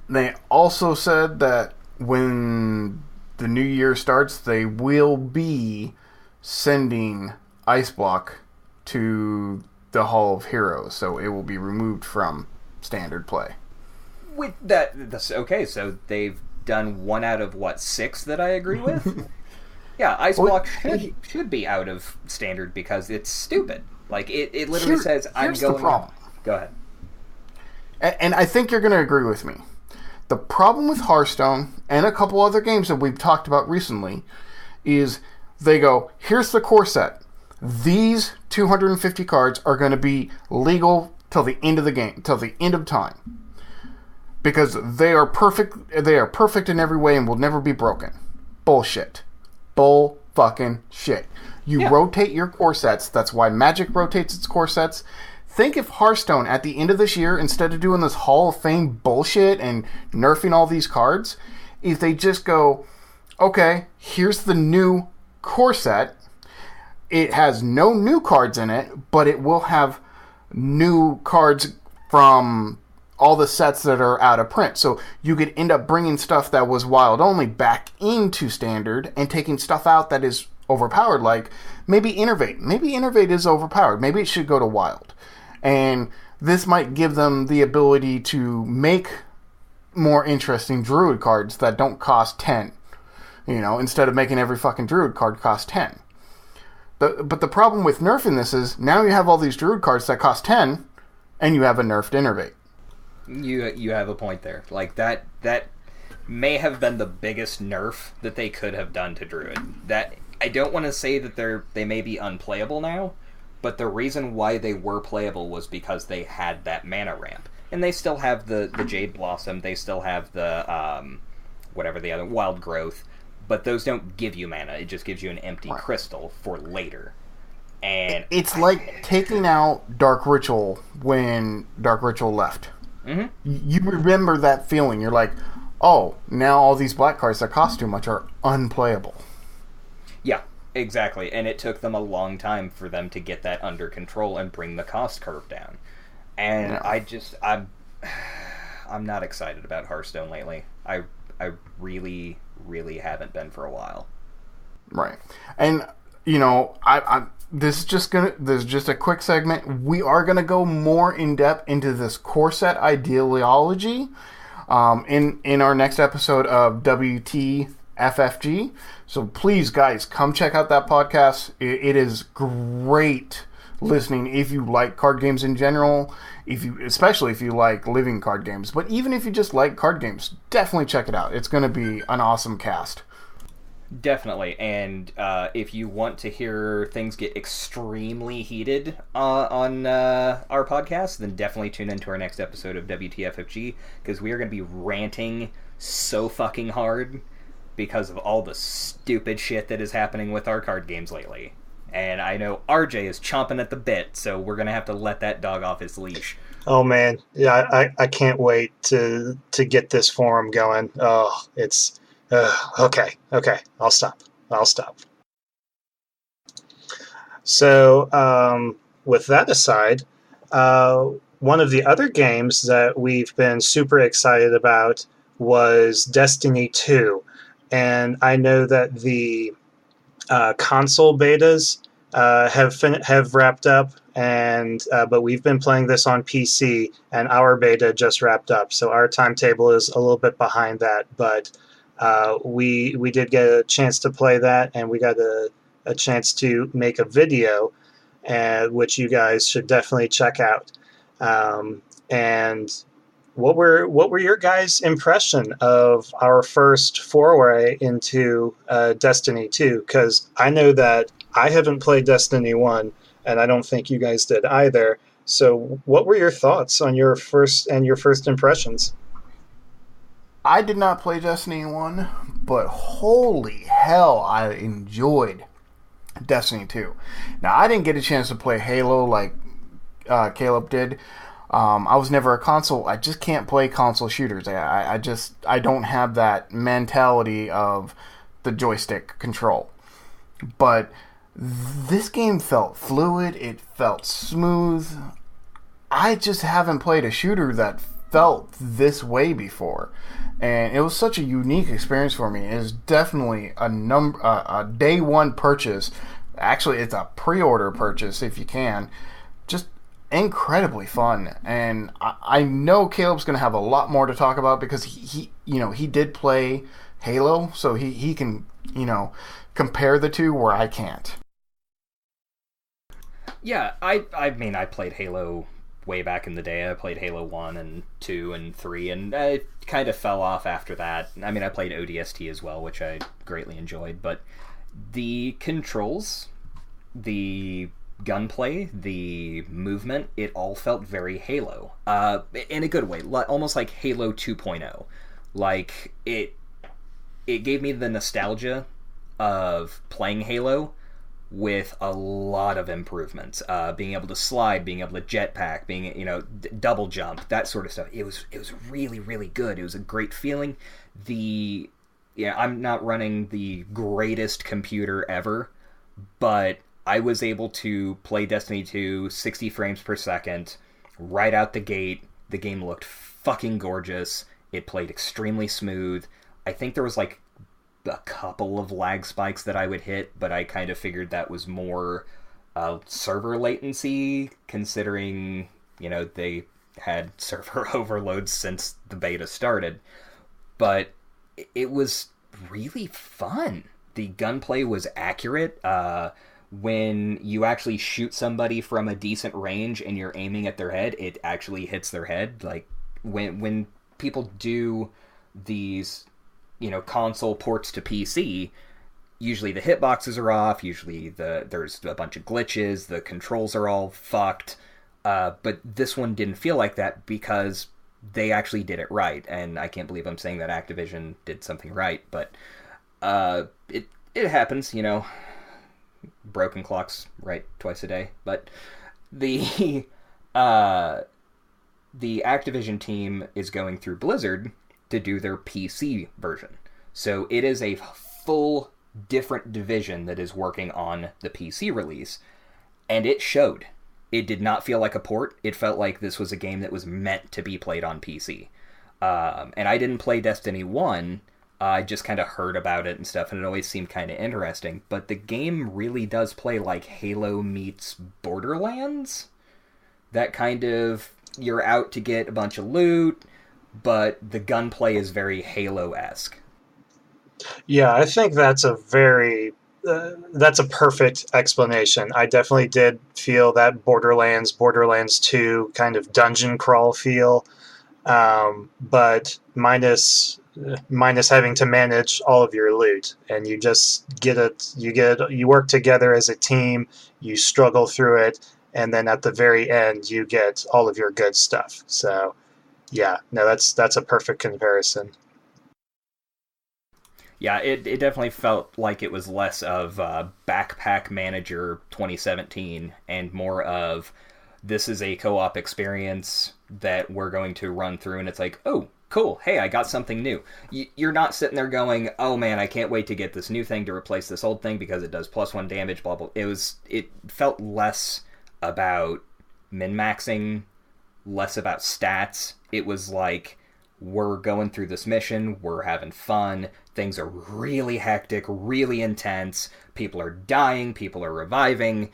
They also said that when the new year starts, they will be sending Ice Block to the Hall of Heroes, so it will be removed from standard play. With that's okay. So they've done 1 out of 6 that I agree with. Yeah, Ice Block should be out of standard because it's stupid. Like it literally says I'm going. The problem. Go ahead. And I think you're going to agree with me. The problem with Hearthstone and a couple other games that we've talked about recently is they go, here's the core set. These 250 cards are going to be legal till the end of the game, till the end of time. Because they are perfect in every way and will never be broken. Bullshit. Bull fucking shit. You rotate your core sets. That's why Magic rotates its core sets. Think if Hearthstone, at the end of this year, instead of doing this Hall of Fame bullshit and nerfing all these cards, if they just go, okay, here's the new core set. It has no new cards in it, but it will have new cards from all the sets that are out of print. So you could end up bringing stuff that was wild only back into standard and taking stuff out that is overpowered, like maybe Innervate. Maybe Innervate is overpowered. Maybe it should go to wild. And this might give them the ability to make more interesting Druid cards that don't cost 10. Instead of making every fucking Druid card cost 10. But the problem with nerfing this is now you have all these Druid cards that cost 10 and you have a nerfed Innervate. You have a point there. Like that may have been the biggest nerf that they could have done to Druid. That I don't want to say that they may be unplayable now, but the reason why they were playable was because they had that mana ramp. And they still have the Jade Blossom, they still have the whatever the other Wild Growth, but those don't give you mana. It just gives you an empty crystal for later. And it's like taking out Dark Ritual when Dark Ritual left. Mm-hmm. You remember that feeling. You're like, oh, now all these black cards that cost too much are unplayable. Yeah, exactly. And it took them a long time for them to get that under control and bring the cost curve down. And yeah. I'm not excited about Hearthstone lately. I really, really haven't been for a while. Right. And this is just a quick segment. We are gonna go more in depth into this core set ideology in our next episode of WTFFG. So please, guys, come check out that podcast. It is great listening if you like card games in general, especially if you like living card games. But even if you just like card games, definitely check it out. It's going to be an awesome cast. Definitely, and if you want to hear things get extremely heated on our podcast, then definitely tune into our next episode of WTFFG, because we are going to be ranting so fucking hard because of all the stupid shit that is happening with our card games lately. And I know RJ is chomping at the bit, so we're going to have to let that dog off his leash. Oh, man. Yeah, I can't wait to get this forum going. Oh, it's... okay, I'll stop. So, with that aside, one of the other games that we've been super excited about was Destiny 2. And I know that the console betas have wrapped up, and but we've been playing this on PC, and our beta just wrapped up. So our timetable is a little bit behind that, but we did get a chance to play that, and we got a chance to make a video, which you guys should definitely check out. And what were your guys' impression of our first foray into Destiny 2? Because I know that I haven't played Destiny 1, and I don't think you guys did either. So what were your thoughts on your first impressions? I did not play Destiny 1, but holy hell, I enjoyed Destiny 2. Now, I didn't get a chance to play Halo like Caleb did. I was never a console. I just can't play console shooters. I don't have that mentality of the joystick control. But this game felt fluid. It felt smooth. I just haven't played a shooter that felt this way before, and it was such a unique experience for me. It is definitely a day one purchase. Actually, it's a pre-order purchase if you can. Just incredibly fun, and I know Caleb's going to have a lot more to talk about because he did play Halo, so he can compare the two where I can't. Yeah, I mean, I played Halo way back in the day. I played Halo 1 and 2 and 3, and I kind of fell off after that. I mean, I played ODST as well, which I greatly enjoyed, but the controls, the gunplay, the movement, it all felt very Halo. In a good way, almost like Halo 2.0. Like, it gave me the nostalgia of playing Halo with a lot of improvements, being able to slide, being able to jetpack, being double jump, that sort of stuff. It was really, really good. It was a great feeling. I'm not running the greatest computer ever, but I was able to play Destiny 2 60 frames per second right out the gate. The game looked fucking gorgeous. It played extremely smooth. I think there was like a couple of lag spikes that I would hit, but I kind of figured that was more server latency, considering they had server overloads since the beta started. But it was really fun. The gunplay was accurate. When you actually shoot somebody from a decent range and you're aiming at their head, it actually hits their head. Like when people do these console ports to PC, usually the hitboxes are off, usually there's a bunch of glitches, the controls are all fucked, but this one didn't feel like that because they actually did it right, and I can't believe I'm saying that Activision did something right, but it happens, broken clocks right twice a day. But the the Activision team is going through Blizzard to do their PC version. So it is a full different division that is working on the PC release, and it showed. It did not feel like a port. It felt like this was a game that was meant to be played on PC. And I didn't play Destiny 1. I just kind of heard about it and stuff, and it always seemed kind of interesting. But the game really does play like Halo meets Borderlands. That kind of, you're out to get a bunch of loot, but the gunplay is very Halo-esque. Yeah, I think that's a perfect explanation. I definitely did feel that Borderlands 2 kind of dungeon crawl feel, but minus having to manage all of your loot, and you just you work together as a team, you struggle through it, and then at the very end you get all of your good stuff. So yeah, no, that's a perfect comparison. Yeah, it definitely felt like it was less of Backpack Manager 2017 and more of, this is a co-op experience that we're going to run through, and it's like, oh, cool, hey, I got something new. You're not sitting there going, oh man, I can't wait to get this new thing to replace this old thing because it does +1 damage, blah, blah. It felt less about min-maxing, less about stats. It was like, we're going through this mission, we're having fun, things are really hectic, really intense, people are dying, people are reviving.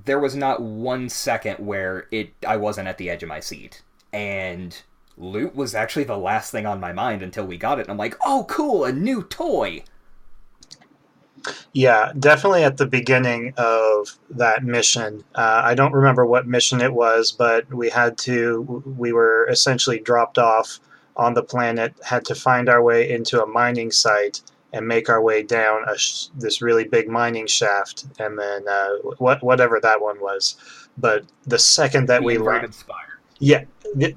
There was not 1 second where I wasn't at the edge of my seat. And loot was actually the last thing on my mind until we got it, and I'm like, oh cool, a new toy! Yeah, definitely at the beginning of that mission. I don't remember what mission it was, but we were essentially dropped off on the planet, had to find our way into a mining site and make our way down this really big mining shaft, and then whatever that one was. But the second that we Inverted Spire. Yeah,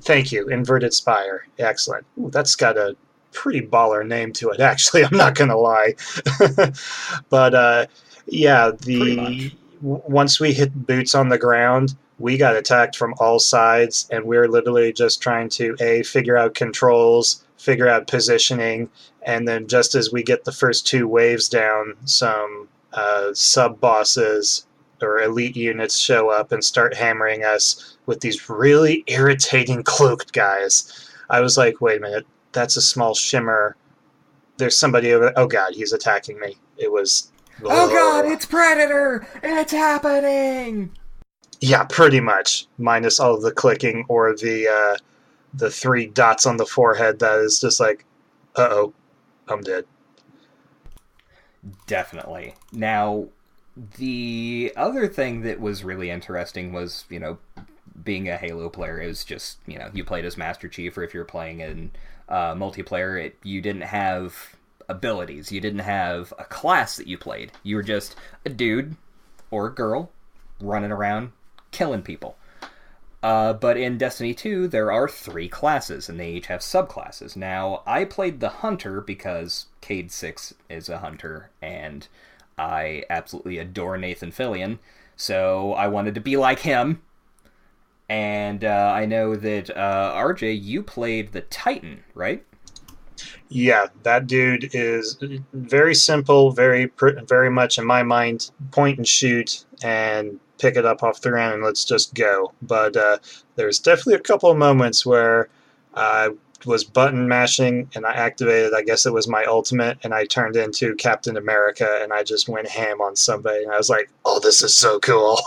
thank you, Inverted Spire. Excellent. Ooh, that's got a pretty baller name to it, actually. I'm not gonna lie. But yeah, once we hit boots on the ground, we got attacked from all sides, and we're literally just trying to figure out controls, figure out positioning, and then just as we get the first 2 waves down, some sub bosses or elite units show up and start hammering us with these really irritating cloaked guys. I was like, wait a minute, that's a small shimmer. There's somebody over there. Oh god, he's attacking me. It was... Oh god, it's Predator! It's happening! Yeah, pretty much. Minus all of the clicking or the 3 dots on the forehead that is just like, uh-oh, I'm dead. Definitely. Now, the other thing that was really interesting was, being a Halo player is just, you played as Master Chief, or if you're playing in multiplayer, you didn't have abilities. You didn't have a class that you played. You were just a dude or a girl running around killing people. But in Destiny 2, there are 3 classes, and they each have subclasses. Now, I played the Hunter because Cade 6 is a Hunter, and I absolutely adore Nathan Fillion, so I wanted to be like him. And I know that, RJ, you played the Titan, right? Yeah, that dude is very simple, very much, in my mind, point and shoot, and pick it up off the ground and let's just go. But there's definitely a couple of moments where I was button mashing and I activated, I guess it was my ultimate, and I turned into Captain America and I just went ham on somebody, and I was like, oh, this is so cool.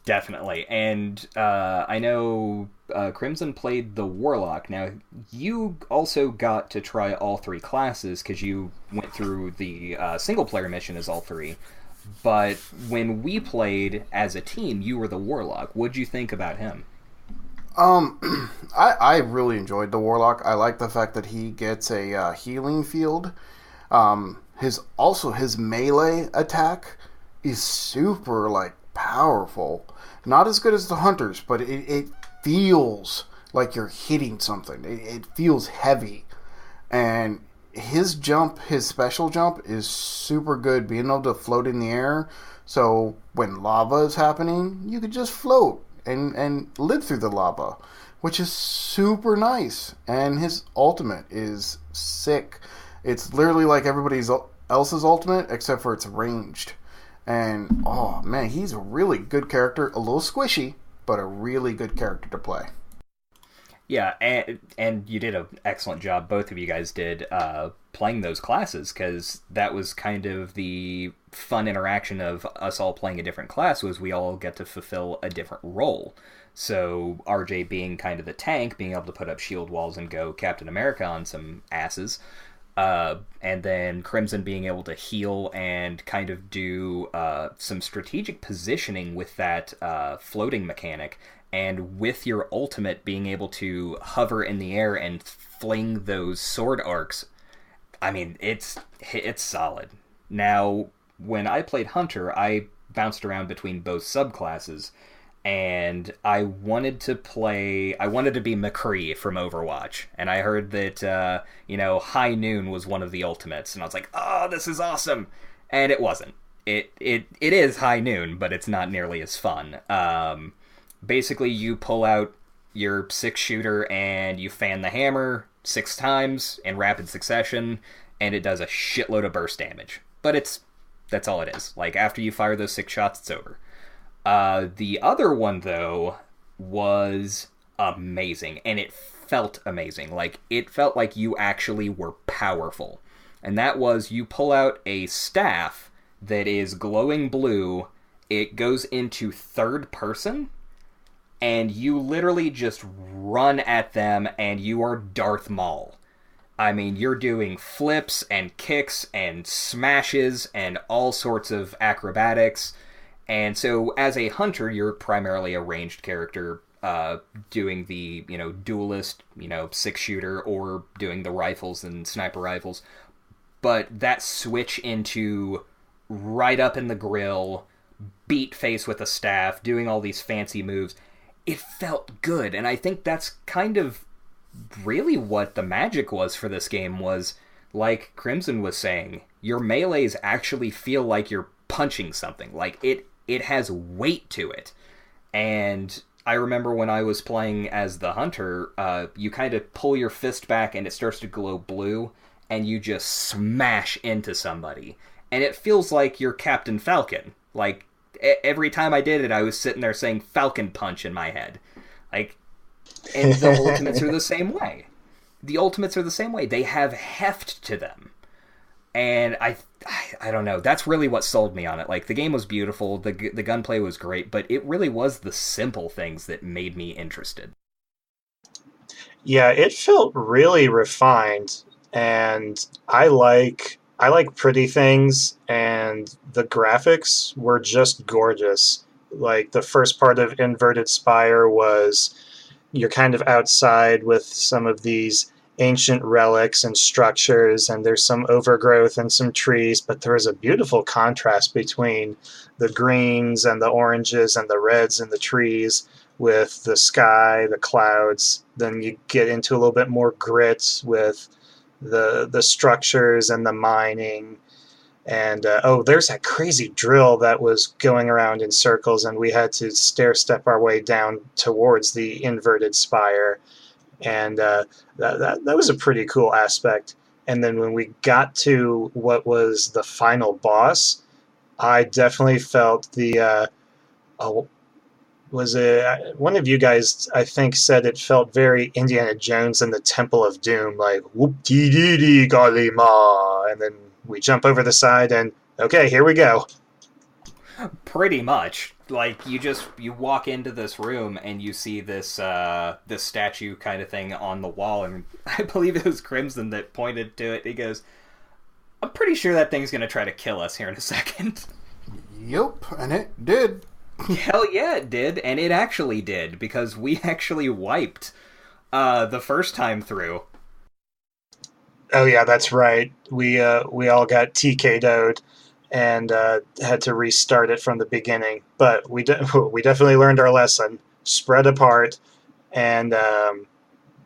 Definitely. And I know Crimson played the Warlock. Now, you also got to try all 3 classes because you went through the single-player mission as all 3. But when we played as a team, you were the Warlock. What'd you think about him? I really enjoyed the Warlock. I like the fact that he gets a healing field. His melee attack is super, powerful. Not as good as the Hunters, but it feels like you're hitting something. It feels heavy. And his jump, his special jump, is super good. Being able to float in the air, so when lava is happening, you could just float and live through the lava, which is super nice. And his ultimate is sick. It's literally like everybody's else's ultimate, except for it's ranged. And oh man, he's a really good character. A little squishy, but a really good character to play. Yeah, and you did an excellent job, both of you guys did, playing those classes, because that was kind of the fun interaction of us all playing a different class, was we all get to fulfill a different role. So RJ being kind of the tank, being able to put up shield walls and go Captain America on some asses, and then Crimson being able to heal and kind of do some strategic positioning with that floating mechanic, and with your ultimate being able to hover in the air and fling those sword arcs. I mean, it's solid. Now, when I played Hunter, I bounced around between both subclasses, and I wanted to be McCree from Overwatch, and I heard that, High Noon was one of the ultimates, and I was like, oh, this is awesome! And it wasn't. It is High Noon, but it's not nearly as fun. Basically, you pull out your 6-shooter and you fan the hammer 6 times in rapid succession, and it does a shitload of burst damage. But that's all it is. Like, after you fire those 6 shots, it's over. The other one, though, was amazing, and it felt amazing. Like, it felt like you actually were powerful. And that was, you pull out a staff that is glowing blue, it goes into third person, and you literally just run at them, and you are Darth Maul. I mean, you're doing flips and kicks and smashes and all sorts of acrobatics. And so, as a hunter, you're primarily a ranged character, doing the, duelist, 6-shooter, or doing the rifles and sniper rifles. But that switch into right up in the grill, beat face with a staff, doing all these fancy moves, it felt good. And I think that's kind of really what the magic was for this game, was, like Crimson was saying, your melees actually feel like you're punching something. Like, it has weight to it. And I remember when I was playing as the hunter, you kind of pull your fist back and it starts to glow blue, and you just smash into somebody. And it feels like you're Captain Falcon. Like, every time I did it, I was sitting there saying Falcon Punch in my head. Like, and the ultimates are the same way. The ultimates are the same way. They have heft to them. And I don't know. That's really what sold me on it. Like, the game was beautiful, the gunplay was great, but it really was the simple things that made me interested. Yeah, it felt really refined, and I like pretty things, and the graphics were just gorgeous. Like, the first part of Inverted Spire was you're kind of outside with some of these ancient relics and structures, and there's some overgrowth and some trees, but there's a beautiful contrast between the greens and the oranges and the reds in the trees with the sky, the clouds. Then you get into a little bit more grit with the structures and the mining. And there's that crazy drill that was going around in circles, and we had to stair step our way down towards the inverted spire. And that was a pretty cool aspect. And then when we got to what was the final boss, I definitely felt was it one of you guys, I think, said it felt very Indiana Jones and the Temple of Doom, like whoop-dee-dee-dee, golly-ma, and then we jump over the side and okay, here we go. Pretty much. Like, you walk into this room and you see this this statue kind of thing on the wall, and I believe it was Crimson that pointed to it. He goes, I'm pretty sure that thing's gonna try to kill us here in a second. Yep, and it did. Hell yeah, it did, and it actually did, because we actually wiped the first time through. Oh yeah, that's right. We all got TK'd and had to restart it from the beginning. But we definitely learned our lesson. Spread apart, and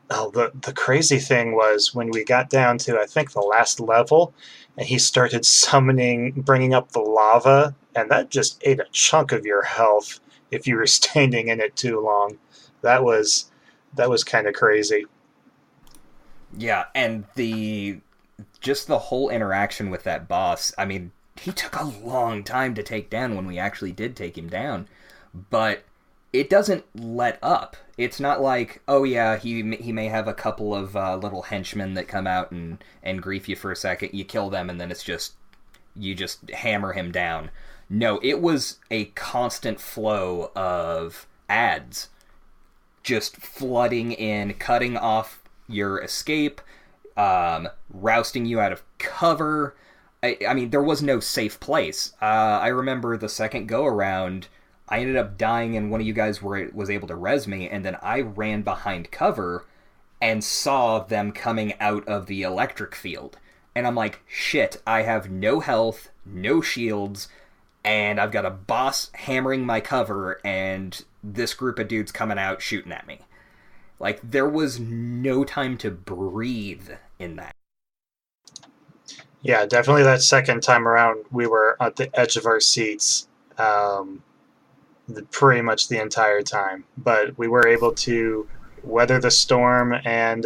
Oh, the crazy thing was when we got down to, I think, the last level, and he started summoning, bringing up the lava, and that just ate a chunk of your health if you were standing in it too long. That was that was kind of crazy. Yeah, and the just the whole interaction with that boss. I mean, he took a long time to take down when we actually did take him down, but it doesn't let up. It's not like, oh yeah, he may have a couple of little henchmen that come out and grief you for a second. You kill them, and then it's just you just hammer him down. No, it was a constant flow of ads just flooding in, cutting off your escape, rousting you out of cover. I mean, there was no safe place. I remember the second go around, I ended up dying, and one of you guys was able to res me, and then I ran behind cover and saw them coming out of the electric field. And I'm like, shit, I have no health, no shields, and I've got a boss hammering my cover, and this group of dudes coming out shooting at me. Like, there was no time to breathe in that. Yeah, definitely that second time around, we were at the edge of our seats pretty much the entire time. But we were able to weather the storm, and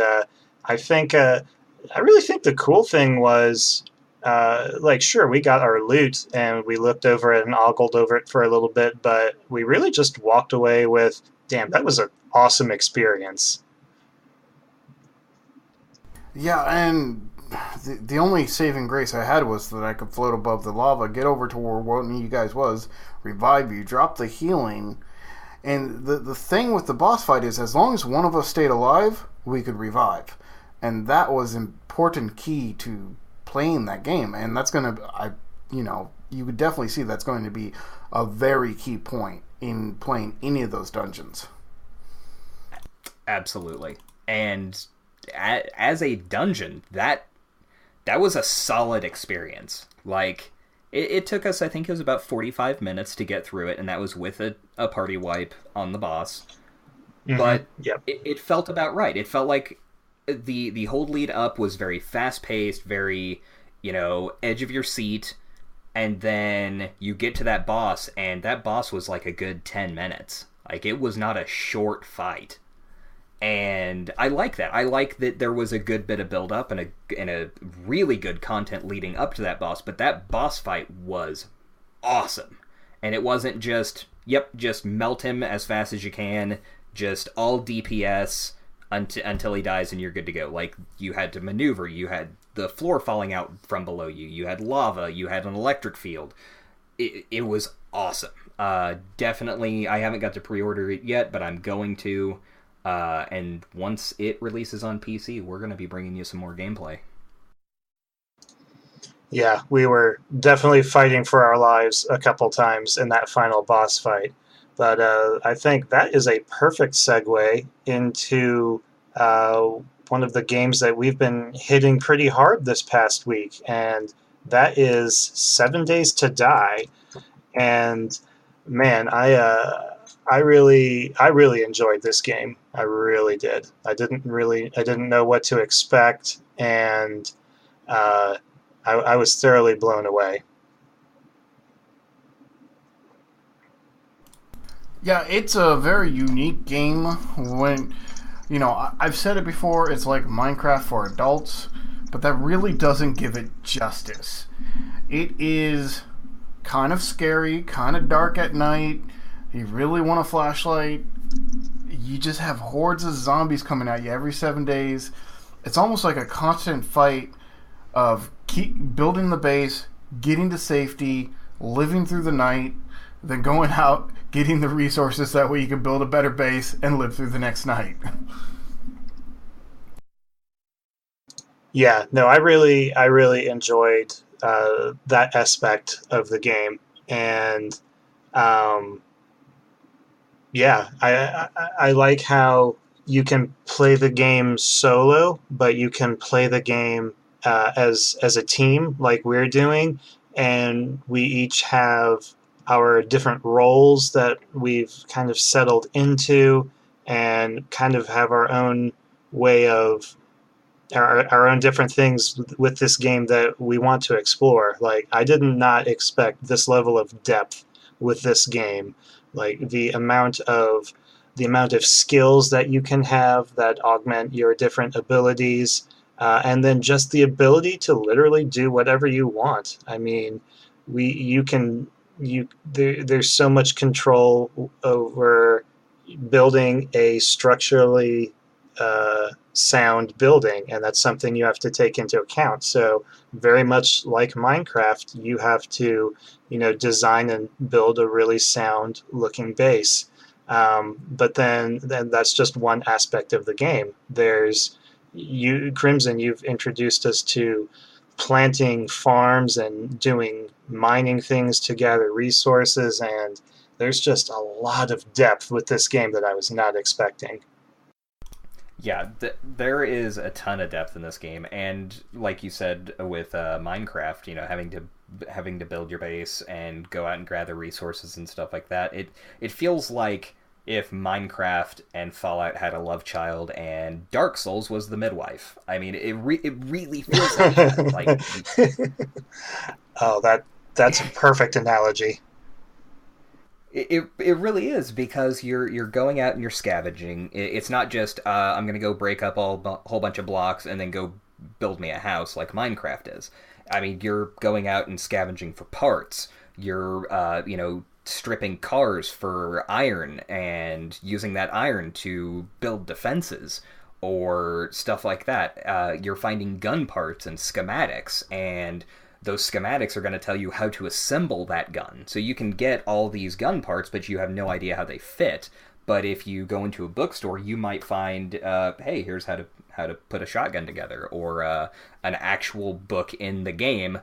I think I really think the cool thing was, like, sure, we got our loot and we looked over it and ogled over it for a little bit, but we really just walked away with, damn, that was an awesome experience. Yeah, and the only saving grace I had was that I could float above the lava, get over to where one of you guys was, revive you, drop the healing. And the thing with the boss fight is, as long as one of us stayed alive, we could revive. And that was important key to playing that game. And that's going to, you could definitely see that's going to be a very key point in playing any of those dungeons. Absolutely. And as a dungeon, that was a solid experience. Like, it took us, I think it was about 45 minutes to get through it, and that was with a party wipe on the boss. Mm-hmm. But yep. It felt about right. It felt like the whole lead up was very fast-paced, very, edge of your seat, and then you get to that boss, and that boss was like a good 10 minutes. Like, it was not a short fight. And I like that. I like that there was a good bit of build-up and a really good content leading up to that boss, but that boss fight was awesome. And it wasn't just melt him as fast as you can, just all DPS until he dies and you're good to go. Like, you had to maneuver, you had the floor falling out from below you, you had lava, you had an electric field. It was awesome. Definitely, I haven't got to pre-order it yet, but I'm going to. And once it releases on PC, we're going to be bringing you some more gameplay. Yeah, we were definitely fighting for our lives a couple times in that final boss fight. But I think that is a perfect segue into one of the games that we've been hitting pretty hard this past week, and that is 7 Days to Die. And man, I really enjoyed this game. I really did. I didn't know what to expect, and I was thoroughly blown away. Yeah, it's a very unique game. When, I've said it before, it's like Minecraft for adults, but that really doesn't give it justice. It is kind of scary, kind of dark at night. You really want a flashlight. You just have hordes of zombies coming at you every 7 days. It's almost like a constant fight of keep building the base, getting to safety, living through the night, then going out, getting the resources that way you can build a better base and live through the next night. Yeah, no, I really enjoyed that aspect of the game, and yeah, I like how you can play the game solo, but you can play the game as a team, like we're doing, and we each have our different roles that we've kind of settled into, and kind of have our own way of our own different things with this game that we want to explore. Like, I did not expect this level of depth with this game. Like, the amount of skills that you can have that augment your different abilities, and then just the ability to literally do whatever you want. I mean, we you can you there's so much control over building a structurally sound building, and that's something you have to take into account. So very much like Minecraft, you have to, design and build a really sound looking base. But then that's just one aspect of the game. There's you, Crimson. You've introduced us to planting farms and doing mining things to gather resources, and there's just a lot of depth with this game that I was not expecting. Yeah, there is a ton of depth in this game, and like you said with Minecraft, having to build your base and go out and gather resources and stuff like that. It feels like if Minecraft and Fallout had a love child and Dark Souls was the midwife. I mean, it really feels like that. Oh, that's a perfect analogy. It really is, because you're going out and you're scavenging. It's not just I'm gonna go break up a whole bunch of blocks and then go build me a house like Minecraft is. I mean, you're going out and scavenging for parts. You're stripping cars for iron and using that iron to build defenses or stuff like that. You're finding gun parts and schematics, and those schematics are going to tell you how to assemble that gun. So you can get all these gun parts, but you have no idea how they fit. But if you go into a bookstore, you might find, hey, here's how to put a shotgun together, or an actual book in the game,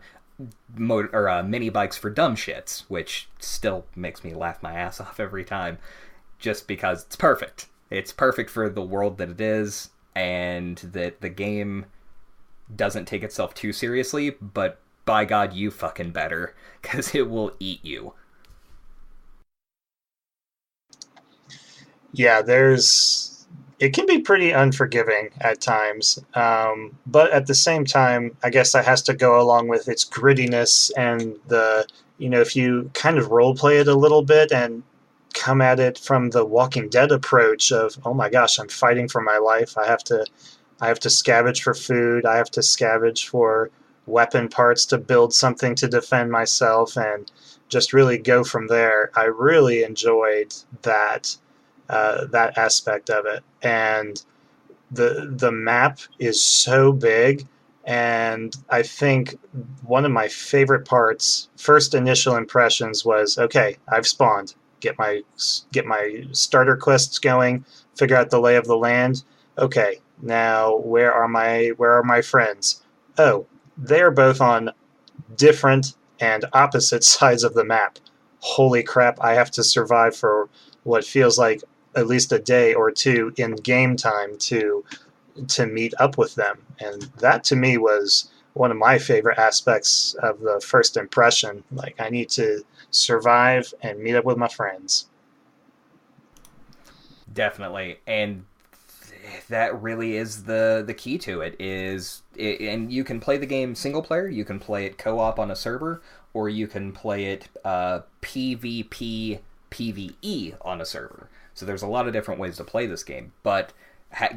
mini bikes for dumb shits, which still makes me laugh my ass off every time, just because it's perfect. It's perfect for the world that it is, and that the game doesn't take itself too seriously, but by God, you fucking better, because it will eat you. Yeah, it can be pretty unforgiving at times, but at the same time, I guess that has to go along with its grittiness and if you kind of role play it a little bit and come at it from the Walking Dead approach of, oh my gosh, I'm fighting for my life. I have to scavenge for food. I have to scavenge for weapon parts to build something to defend myself, and just really go from there. I really enjoyed that aspect of it, and the map is so big. And I think one of my favorite parts, first initial impressions, was, okay, I've spawned. Get my starter quests going. Figure out the lay of the land. Okay, now where are my friends? Oh, they're both on different and opposite sides of the map. Holy crap, I have to survive for what feels like at least a day or two in game time to meet up with them. And that to me was one of my favorite aspects of the first impression. Like, I need to survive and meet up with my friends. Definitely, and that really is the key to it. And you can play the game single player, you can play it co-op on a server, or you can play it PvP PvE on a server. So there's a lot of different ways to play this game, but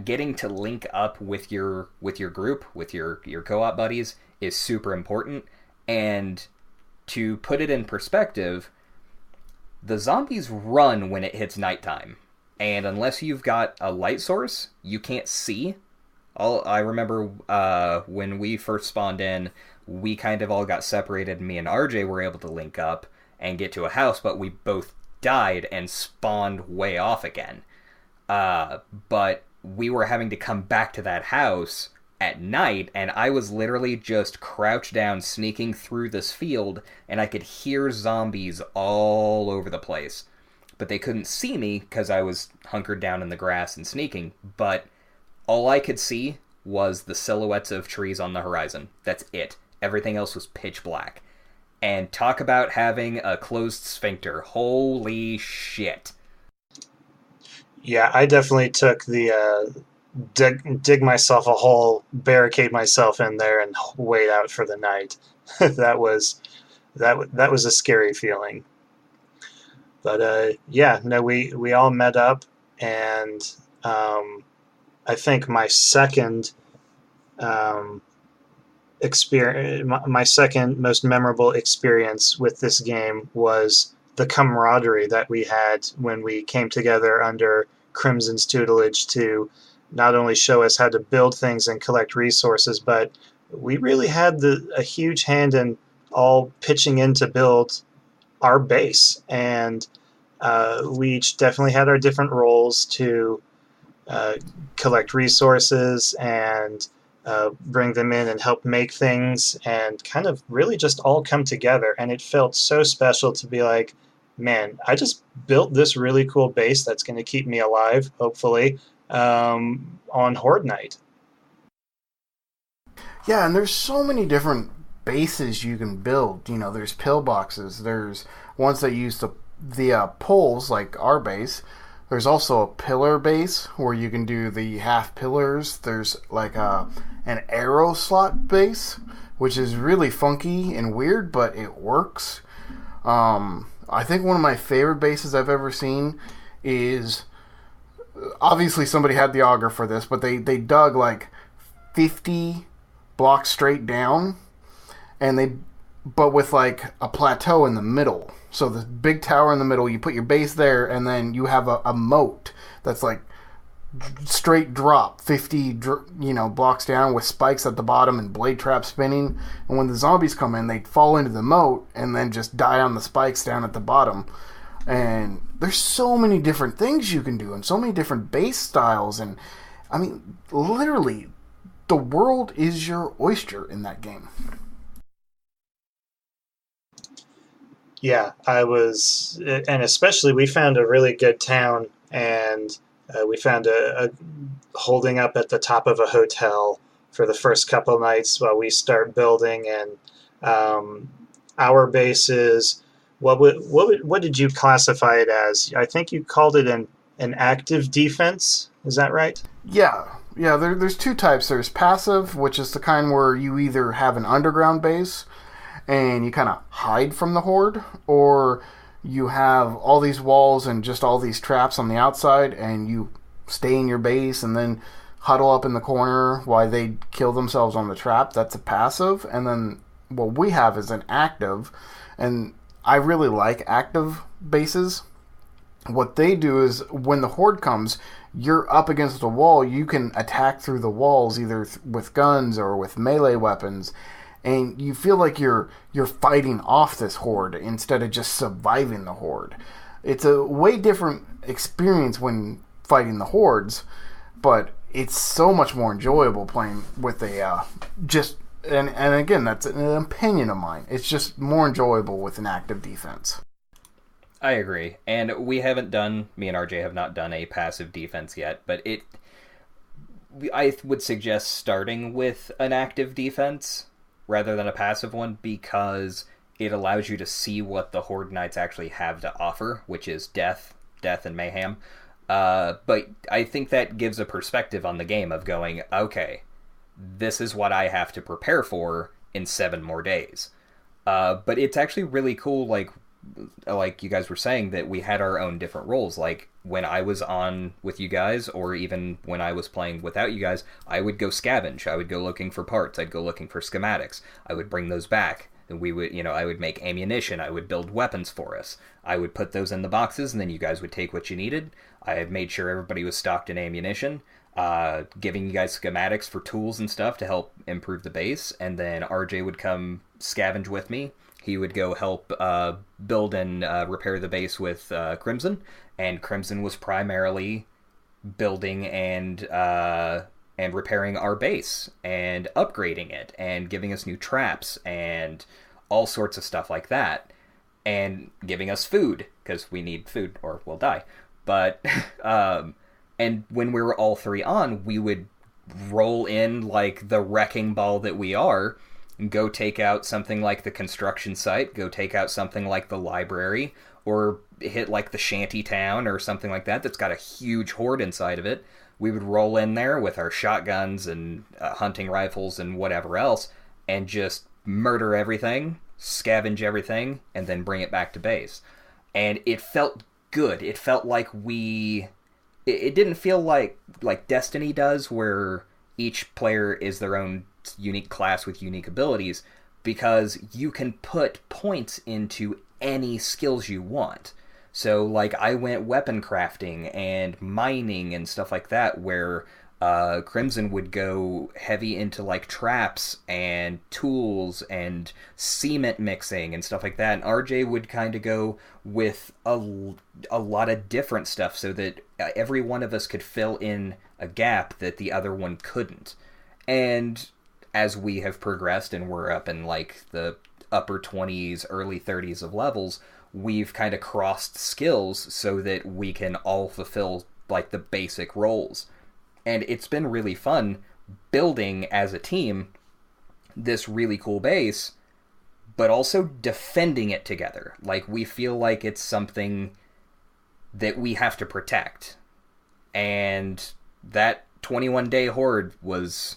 getting to link up with your group, with your co-op buddies, is super important. And to put it in perspective, the zombies run when it hits nighttime. And unless you've got a light source, you can't see. I remember when we first spawned in, we kind of all got separated, and me and RJ were able to link up and get to a house, but we both died and spawned way off again. But we were having to come back to that house at night, and I was literally just crouched down, sneaking through this field, and I could hear zombies all over the place. But they couldn't see me because I was hunkered down in the grass and sneaking, but all I could see was the silhouettes of trees on the horizon. That's it. Everything else was pitch black. And talk about having a closed sphincter. Holy shit. Yeah, I definitely took dig myself a hole, barricade myself in there, and wait out for the night. that was that was a scary feeling. But yeah, no, we all met up, and I think my second um, experience, my second most memorable experience with this game was the camaraderie that we had when we came together under Crimson's tutelage to not only show us how to build things and collect resources, but we really had a huge hand in all pitching in to build our base. And we each definitely had our different roles to uh, collect resources and bring them in and help make things, and kind of really just all come together. And it felt so special to be like, man, I just built this really cool base that's going to keep me alive, hopefully, on Horde Night. Yeah, and there's so many different bases you can build. You know, there's pillboxes. There's ones that use the poles, like our base. There's also a pillar base where you can do the half pillars. There's like an arrow slot base, which is really funky and weird, but it works. I think one of my favorite bases I've ever seen is, obviously somebody had the auger for this, but they dug like 50 blocks straight down, and but with like a plateau in the middle. So the big tower in the middle, you put your base there, and then you have a moat that's like straight drop 50 blocks down with spikes at the bottom and blade trap spinning. And when the zombies come in, they fall into the moat and then just die on the spikes down at the bottom. And there's so many different things you can do and so many different base styles. And I mean, literally, the world is your oyster in that game. Yeah, and especially we found a really good town, and we found a holding up at the top of a hotel for the first couple nights while we start building. And our base is, what did you classify it as? I think you called it an active defense. Is that right? Yeah. There's two types. There's passive, which is the kind where you either have an underground base and you kind of hide from the horde, or you have all these walls and just all these traps on the outside, and you stay in your base and then huddle up in the corner while they kill themselves on the trap. That's a passive. And then what we have is an active, and I really like active bases. What they do is when the horde comes, you're up against the wall. You can attack through the walls either with guns or with melee weapons, and you feel like you're fighting off this horde instead of just surviving the horde. It's a way different experience when fighting the hordes, but it's so much more enjoyable playing with a and again, that's an opinion of mine. It's just more enjoyable with an active defense. I agree, and me and RJ have not done a passive defense yet, but I would suggest starting with an active defense rather than a passive one, because it allows you to see what the Horde Knights actually have to offer, which is death and mayhem. But I think that gives a perspective on the game of going, okay, this is what I have to prepare for in 7 more days. But it's actually really cool, like you guys were saying, that we had our own different roles. Like when I was on with you guys, or even when I was playing without you guys, I would go scavenge. I would go looking for parts. I'd go looking for schematics. I would bring those back. And we would, I would make ammunition. I would build weapons for us. I would put those in the boxes, and then you guys would take what you needed. I had made sure everybody was stocked in ammunition, giving you guys schematics for tools and stuff to help improve the base. And then RJ would come scavenge with me. He would go help build and repair the base with Crimson, and Crimson was primarily building and repairing our base and upgrading it and giving us new traps and all sorts of stuff like that, and giving us food because we need food or we'll die. But and when we were all three on, we would roll in like the wrecking ball that we are. Go take out something like the construction site, go take out something like the library, or hit like the shanty town or something like that that's got a huge horde inside of it. we would roll in there with our shotguns and hunting rifles and whatever else, and just murder everything, scavenge everything, and then bring it back to base. And it felt good. It felt like it didn't feel like Destiny does, where each player is their own unique class with unique abilities, because you can put points into any skills you want. So, like, I went weapon crafting and mining and stuff like that, where Crimson would go heavy into, like, traps and tools and cement mixing and stuff like that. And RJ would kind of go with a lot of different stuff so that every one of us could fill in a gap that the other one couldn't. And as we have progressed and we're up in, like, the upper 20s, early 30s of levels, we've kind of crossed skills so that we can all fulfill, like, the basic roles. And it's been really fun building as a team this really cool base, but also defending it together. Like, we feel like it's something that we have to protect. And that 21-day horde was...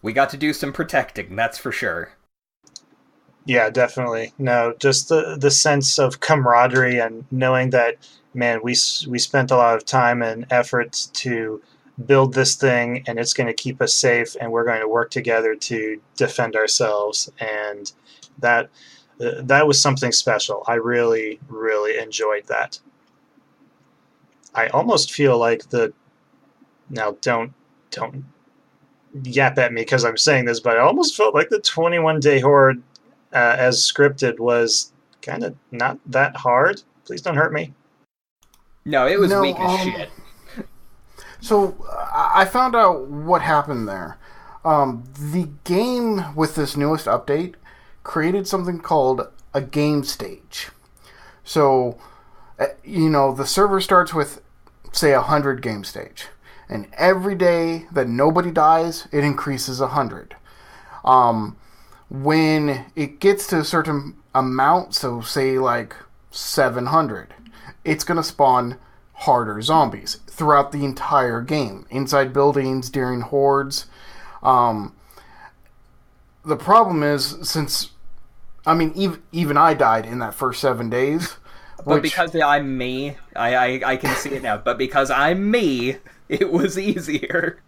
we got to do some protecting, that's for sure. Yeah, definitely. No, just the sense of camaraderie and knowing that, man, we spent a lot of time and effort to build this thing, and it's going to keep us safe, and we're going to work together to defend ourselves. And that was something special. I really, really enjoyed that. I almost feel like now don't yap at me because I'm saying this, but I almost felt like the 21-day horde as scripted was kind of not that hard. Please don't hurt me. No, it was weak as shit. So I found out what happened there. The game with this newest update created something called a game stage. So, the server starts with, say, 100 game stage. And every day that nobody dies, it increases 100. When it gets to a certain amount, so say like 700, it's going to spawn harder zombies throughout the entire game. Inside buildings, during hordes. The problem is, even I died in that first 7 days. But because I'm me, I can see it now. But because I'm me, it was easier.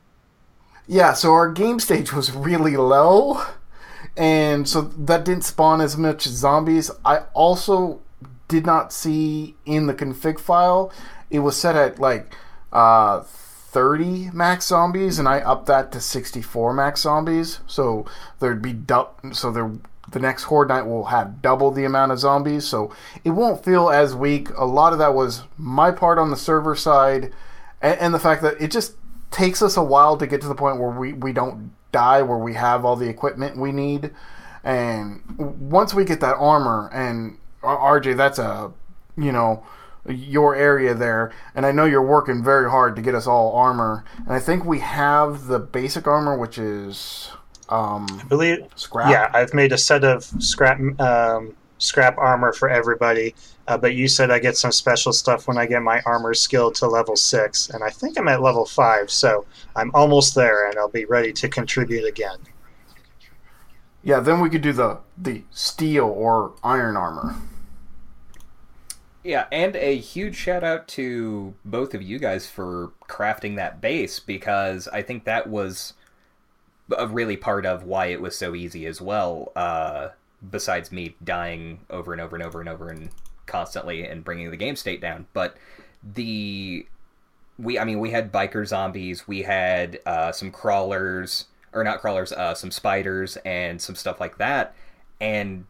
Yeah, so our game stage was really low. And so that didn't spawn as much zombies. I also did not see in the config file, it was set at like 30 max zombies, and I upped that to 64 max zombies. So there'd be the next Horde Night will have double the amount of zombies, so it won't feel as weak. A lot of that was my part on the server side, and the fact that it just takes us a while to get to the point where we don't die, where we have all the equipment we need. And once we get that armor, and RJ, that's your area there, and I know you're working very hard to get us all armor, and I think we have the basic armor, which is I believe scrap. Yeah, I've made a set of scrap armor for everybody, but you said I get some special stuff when I get my armor skill to level 6, and I think I'm at level 5, so I'm almost there, and I'll be ready to contribute again. Yeah, then we could do the steel or iron armor. Yeah, and a huge shout out to both of you guys for crafting that base, because I think that was a really part of why it was so easy as well, besides me dying over and over and over and over and constantly and bringing the game state down. But we had biker zombies, we had some crawlers, or not crawlers, some spiders and some stuff like that, and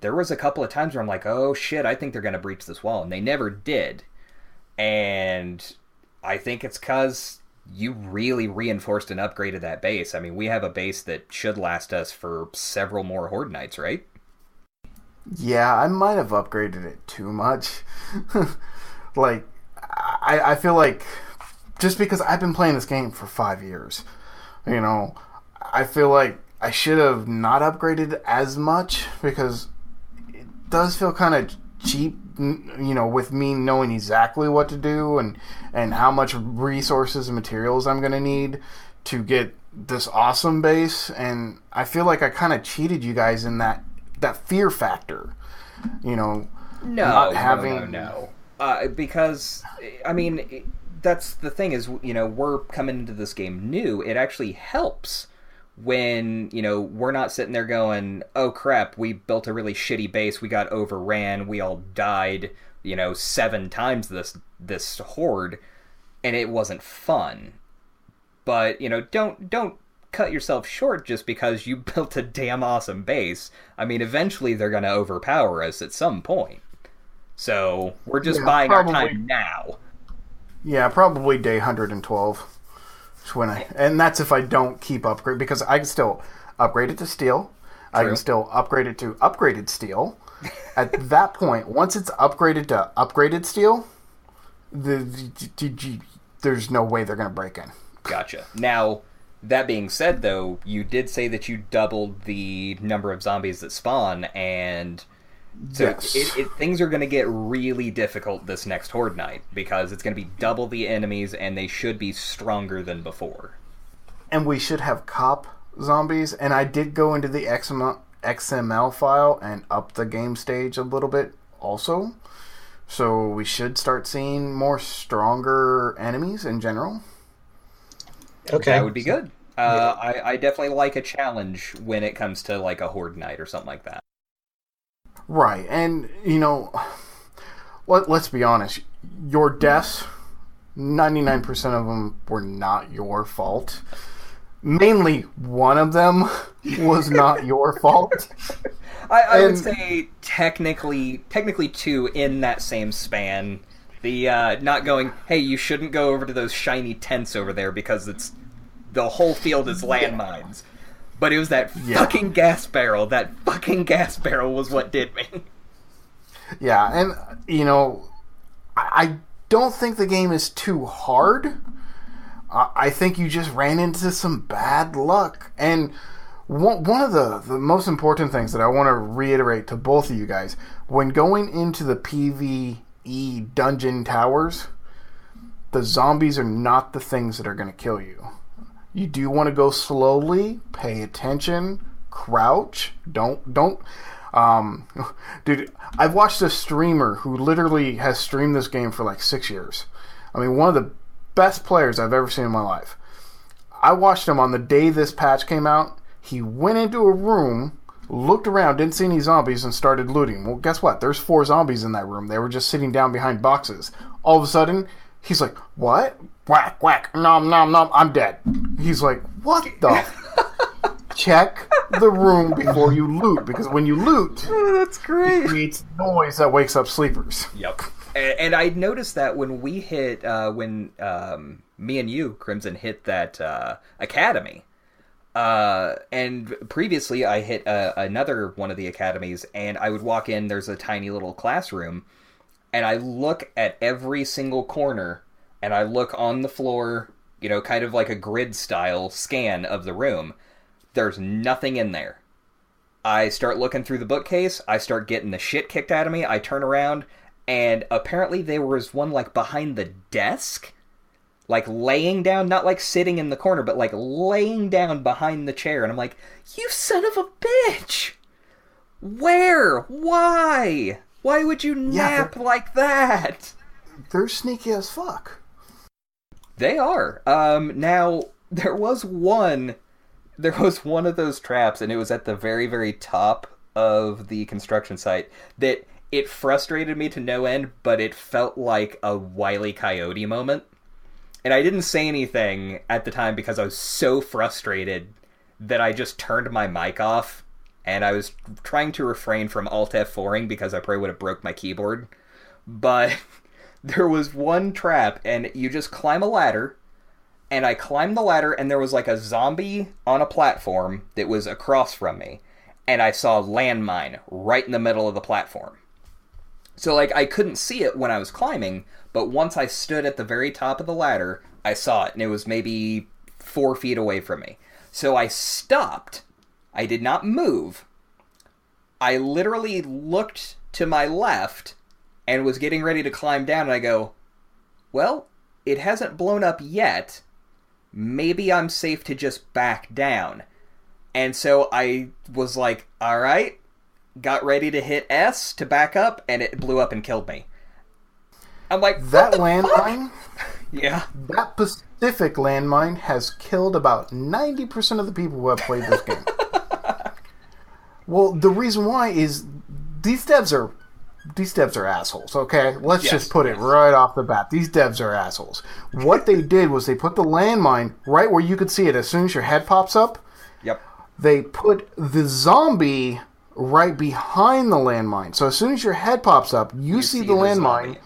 there was a couple of times where I'm like, oh shit, I think they're going to breach this wall, and they never did. And I think it's because you really reinforced and upgraded that base. We have a base that should last us for several more Horde Nights, right? Yeah, I might have upgraded it too much. Like, I feel like just because I've been playing this game for 5 years, I feel like I should have not upgraded as much, because it does feel kind of cheap with me knowing exactly what to do and how much resources and materials I'm going to need to get this awesome base. And I feel like I kind of cheated you guys in that fear factor, not having... No. Because, I mean, that's the thing is, we're coming into this game new. It actually helps when, we're not sitting there going, oh crap, we built a really shitty base, we got overran, we all died, 7 times this horde, and it wasn't fun. But, don't cut yourself short just because you built a damn awesome base. I mean, eventually they're going to overpower us at some point. So, we're just buying our time now. Yeah, probably day 112. And that's if I don't keep upgrade, because I can still upgrade it to steel. True. I can still upgrade it to upgraded steel. At that point, once it's upgraded to upgraded steel, there's no way they're going to break in. Gotcha. Now, that being said, though, you did say that you doubled the number of zombies that spawn, and so yes. Things are going to get really difficult this next Horde night, because it's going to be double the enemies, and they should be stronger than before. And we should have cop zombies, and I did go into the XML file and up the game stage a little bit also. So we should start seeing more stronger enemies in general. Okay. That would be good. I definitely like a challenge when it comes to like a Horde night or something like that. Right, and let's be honest, your deaths, 99% of them were not your fault. Mainly one of them was not your fault. I would say technically 2 in that same span. The not going, hey, you shouldn't go over to those shiny tents over there because the whole field is landmines. But it was that fucking gas barrel. That fucking gas barrel was what did me. Yeah, and, I don't think the game is too hard. I think you just ran into some bad luck. And one of the most important things that I want to reiterate to both of you guys, when going into the PvE dungeon towers, the zombies are not the things that are going to kill you. You do want to go slowly, pay attention, crouch, don't, dude, I've watched a streamer who literally has streamed this game for like 6 years. I mean, one of the best players I've ever seen in my life. I watched him on the day this patch came out. He went into a room, looked around, didn't see any zombies, and started looting. Well, guess what? There's 4 zombies in that room. They were just sitting down behind boxes. All of a sudden, he's like, what? Whack, whack, nom, nom, nom, I'm dead. He's like, what the? Check the room before you loot, because when you loot, that's great. It creates noise that wakes up sleepers. Yep. And I noticed that when we hit, me and you, Crimson, hit that academy, and previously I hit another one of the academies, and I would walk in, there's a tiny little classroom, and I look at every single corner, and I look on the floor, kind of like a grid-style scan of the room. There's nothing in there. I start looking through the bookcase, I start getting the shit kicked out of me, I turn around, and apparently there was one, like, behind the desk, like, laying down, not, like, sitting in the corner, but, like, laying down behind the chair, and I'm like, you son of a bitch! Where? Why? Why would you nap like that? They're sneaky as fuck. They are. Now, there was one of those traps, and it was at the very, very top of the construction site, that it frustrated me to no end, but it felt like a Wile E. Coyote moment. And I didn't say anything at the time because I was so frustrated that I just turned my mic off, and I was trying to refrain from Alt F4ing because I probably would have broke my keyboard. But there was one trap, and you just climb a ladder, and I climbed the ladder, and there was like a zombie on a platform that was across from me, and I saw a landmine right in the middle of the platform. So, like, I couldn't see it when I was climbing, but once I stood at the very top of the ladder, I saw it, and it was maybe 4 feet away from me. So I stopped. I did not move. I literally looked to my left, and was getting ready to climb down, and I go, well, it hasn't blown up yet. Maybe I'm safe to just back down. And so I was like, alright, got ready to hit S to back up, and it blew up and killed me. I'm like, that landmine? Yeah. That Pacific landmine has killed about 90% of the people who have played this game. Well, the reason why is these devs are assholes, okay? Let's just put it right off the bat. These devs are assholes. What they did was they put the landmine right where you could see it as soon as your head pops up. Yep. They put the zombie right behind the landmine. So as soon as your head pops up, you see the landmine.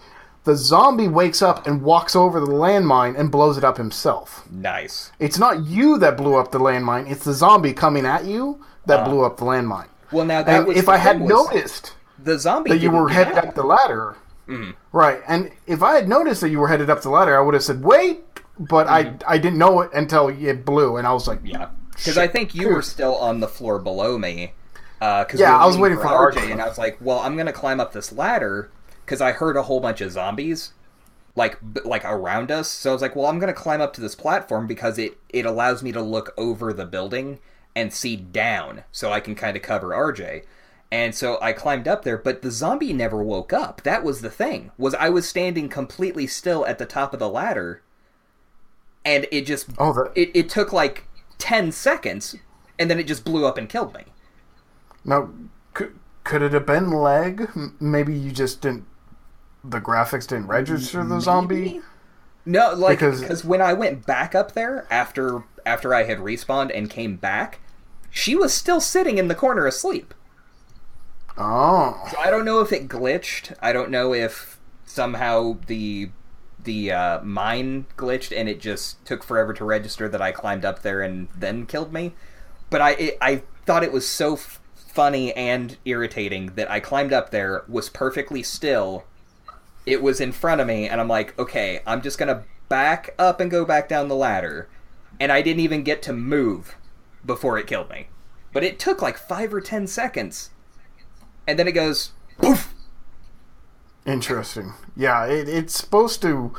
The zombie wakes up and walks over the landmine and blows it up himself. Nice. It's not you that blew up the landmine. It's the zombie coming at you that blew up the landmine. Well, now that was if I had noticed the zombie that you were headed up the ladder, right? And if I had noticed that you were headed up the ladder, I would have said, "Wait," but I didn't know it until it blew, and I was like, "Yeah," because I think you were still on the floor below me. I was waiting for RJ, and I was like, "Well, I'm gonna climb up this ladder." Because I heard a whole bunch of zombies, like around us. So I was like, well, I'm going to climb up to this platform because it allows me to look over the building and see down so I can kind of cover RJ. And so I climbed up there, but the zombie never woke up. That was the thing, was I was standing completely still at the top of the ladder, and it just, it took like 10 seconds, and then it just blew up and killed me. Now, could it have been lag? Maybe you just didn't... The graphics didn't register the zombie? No, like, because when I went back up there, after I had respawned and came back, she was still sitting in the corner asleep. Oh. So I don't know if it glitched. I don't know if somehow the mine glitched and it just took forever to register that I climbed up there and then killed me. But I thought it was so funny and irritating that I climbed up there, was perfectly still... It was in front of me, and I'm like, okay, I'm just gonna back up and go back down the ladder. And I didn't even get to move before it killed me. But it took like 5 or 10 seconds. And then it goes, poof! Interesting. Yeah, it's supposed to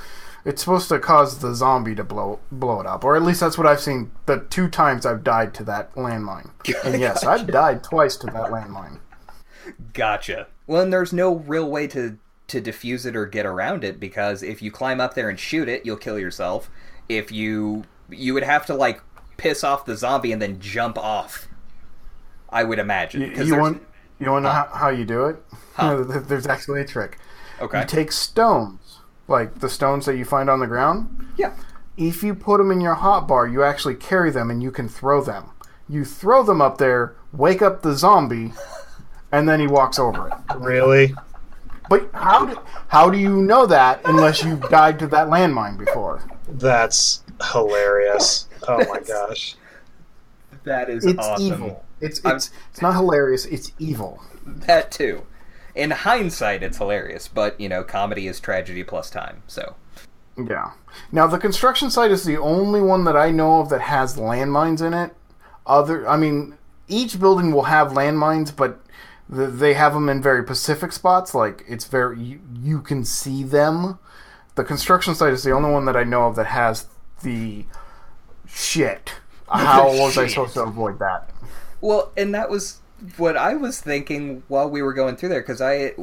cause the zombie to blow it up. Or at least that's what I've seen the 2 times I've died to that landmine. And yes, I've died twice to that landmine. Gotcha. Well, and there's no real way to defuse it or get around it, because if you climb up there and shoot it, you'll kill yourself. If you would have to like piss off the zombie and then jump off, I would imagine. You want to know how you do it? Huh. There's actually a trick. Okay. You take stones, like the stones that you find on the ground. Yeah. If you put them in your hotbar, you actually carry them and you can throw them. You throw them up there, wake up the zombie, and then he walks over it. Really? But how do you know that unless you died to that landmine before? That's hilarious. Oh my gosh. That is It's awesome. evil. It's not hilarious, it's evil. That too. In hindsight, it's hilarious, but, comedy is tragedy plus time, so... Yeah. Now, the construction site is the only one that I know of that has landmines in it. Each building will have landmines, but they have them in very specific spots. Like, it's very... You can see them. The construction site is the only one that I know of that has the... Shit. How was I supposed to avoid that? Well, and that was what I was thinking while we were going through there, because I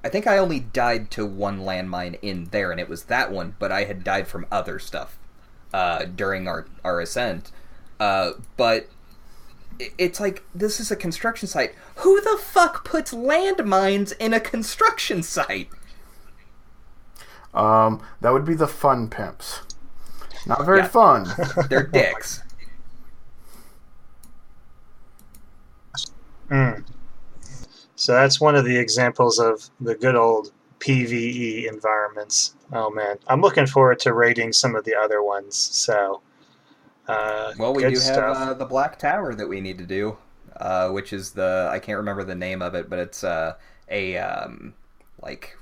think I only died to one landmine in there, and it was that one, but I had died from other stuff during our ascent. But it's like, this is a construction site. Who the fuck puts landmines in a construction site? That would be the fun pimps. Not very fun. They're dicks. So that's one of the examples of the good old PvE environments. Oh man, I'm looking forward to raiding some of the other ones. So, well, we do have the Black Tower that we need to do, which is I can't remember the name of it, but it's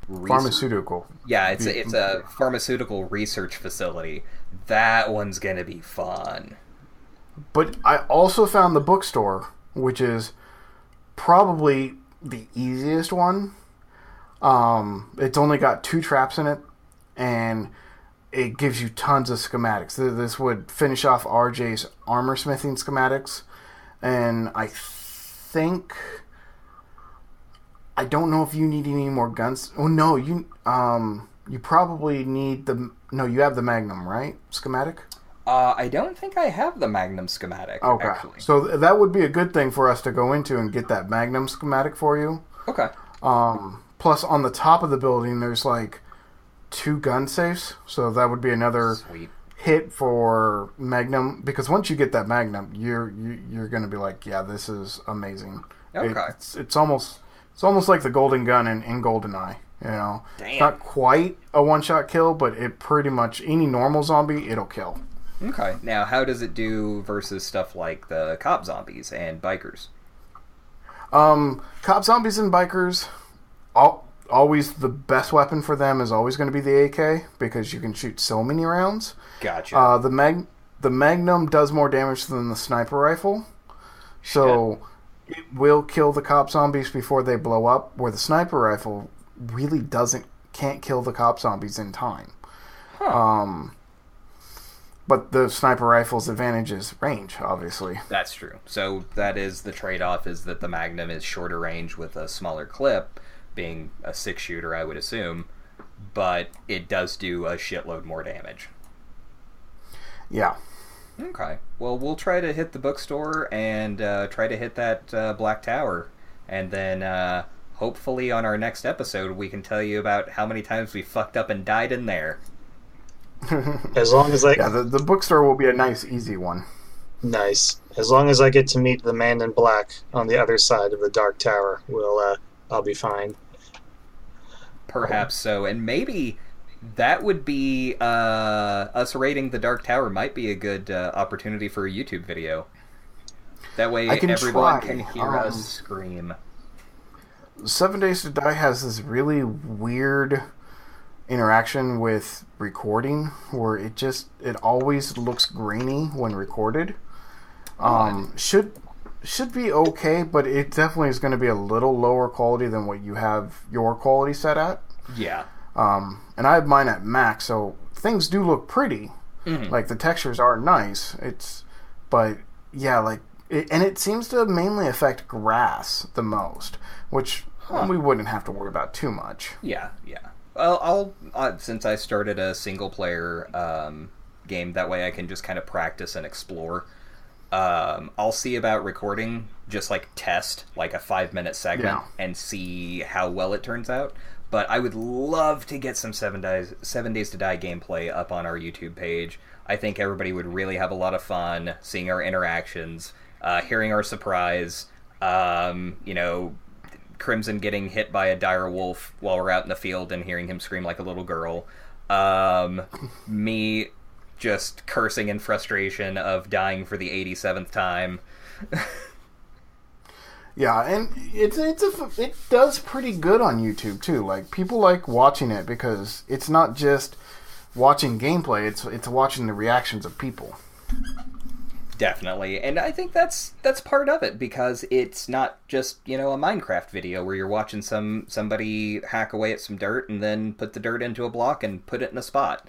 pharmaceutical. Yeah, it's a pharmaceutical research facility. That one's gonna be fun. But I also found the bookstore, which is probably the easiest one. It's only got 2 traps in it, and it gives you tons of schematics. This would finish off RJ's armor smithing schematics, and I don't know if you need any more guns. Oh no, you probably need you have the Magnum, right? Schematic? I don't think I have the Magnum schematic, okay. Actually. So that would be a good thing for us to go into and get that Magnum schematic for you. Okay. Plus, on the top of the building, there's like 2 gun safes, so that would be another hit for Magnum. Because once you get that Magnum, you're going to be like, yeah, this is amazing. Okay. It's almost like the golden gun in GoldenEye. You know, Damn. It's not quite a one-shot kill, but it pretty much any normal zombie it'll kill. Okay. Now, how does it do versus stuff like the cop zombies and bikers? Cop zombies and bikers, always the best weapon for them is always going to be the AK because you can shoot so many rounds. Gotcha. The Magnum does more damage than the sniper rifle, so it will kill the cop zombies before they blow up. Where the sniper rifle really can't kill the cop zombies in time. Huh. But the sniper rifle's advantage is range, obviously. That's true. So that is the trade-off, is that the Magnum is shorter range with a smaller clip, being a 6-shooter, I would assume, but it does do a shitload more damage. Yeah. Okay. Well, we'll try to hit the bookstore and try to hit that Black Tower, and then hopefully on our next episode we can tell you about how many times we fucked up and died in there. As long as the bookstore will be a nice, easy one. Nice. As long as I get to meet the man in black on the other side of the Dark Tower, I'll be fine. Perhaps so, and maybe that would be us raiding the Dark Tower might be a good opportunity for a YouTube video. That way everyone can hear us scream. 7 Days to Die has this really weird interaction with recording where it always looks grainy when recorded. Should be okay, but it definitely is going to be a little lower quality than what you have your quality set at. Yeah. And I have mine at max, so things do look pretty. Mm-hmm. Like the textures are nice. But yeah, it seems to mainly affect grass the most, which we wouldn't have to worry about too much. Yeah. Well, since I started a single player game, that way I can just kind of practice and explore. I'll see about recording, just test a 5-minute segment and see how well it turns out. But I would love to get some 7 Days to Die gameplay up on our YouTube page. I think everybody would really have a lot of fun seeing our interactions, hearing our surprise, Crimson getting hit by a dire wolf while we're out in the field and hearing him scream like a little girl. Me just cursing in frustration of dying for the 87th time. Yeah, and it does pretty good on YouTube too. People like watching it because it's not just watching gameplay; it's watching the reactions of people. Definitely, and I think that's part of it, because it's not just a Minecraft video where you're watching somebody hack away at some dirt and then put the dirt into a block and put it in a spot.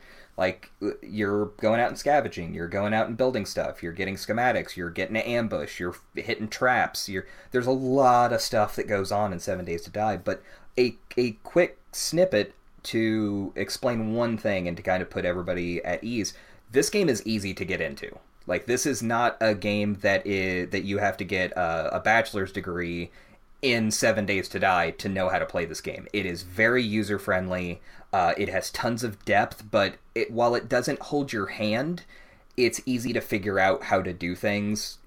You're going out and scavenging, you're going out and building stuff, you're getting schematics, you're getting an ambush, you're hitting traps. There's a lot of stuff that goes on in 7 Days to Die, but a quick snippet to explain one thing and to kind of put everybody at ease. This game is easy to get into. This is not a game that you have to get a bachelor's degree in 7 Days to Die to know how to play this game. It is very user-friendly. It has tons of depth, but while it doesn't hold your hand, it's easy to figure out how to do things.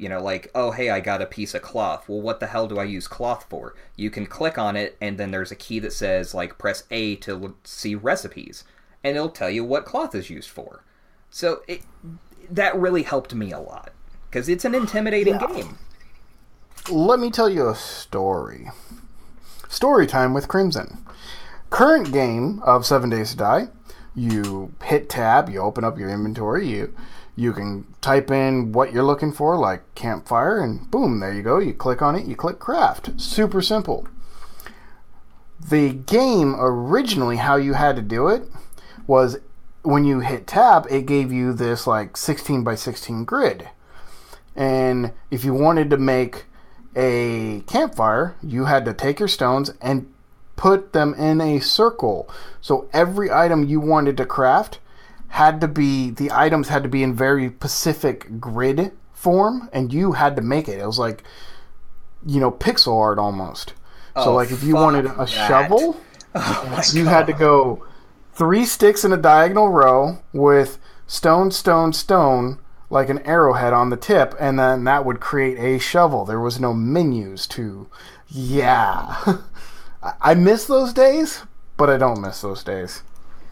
Oh, hey, I got a piece of cloth. Well, what the hell do I use cloth for? You can click on it, and then there's a key that says, press A to see recipes, and it'll tell you what cloth is used for. So that really helped me a lot, because it's an intimidating game. Let me tell you a story. Story time with Crimson. Current game of 7 Days to Die. You hit tab, you open up your inventory, you can type in what you're looking for, like campfire, and boom, there you go. You click on it, you click craft. Super simple. The game originally, how you had to do it was when you hit tab, it gave you this like 16 by 16 grid. And if you wanted to make a campfire, you had to take your stones and put them in a circle. So every item you wanted to craft the items had to be in very specific grid form, and you had to make it. It was like, pixel art almost. So like if you wanted a shovel, you had to go 3 sticks in a diagonal row with stone, stone, stone, like an arrowhead on the tip, and then that would create a shovel. There was no menus to... Yeah. I miss those days, but I don't miss those days.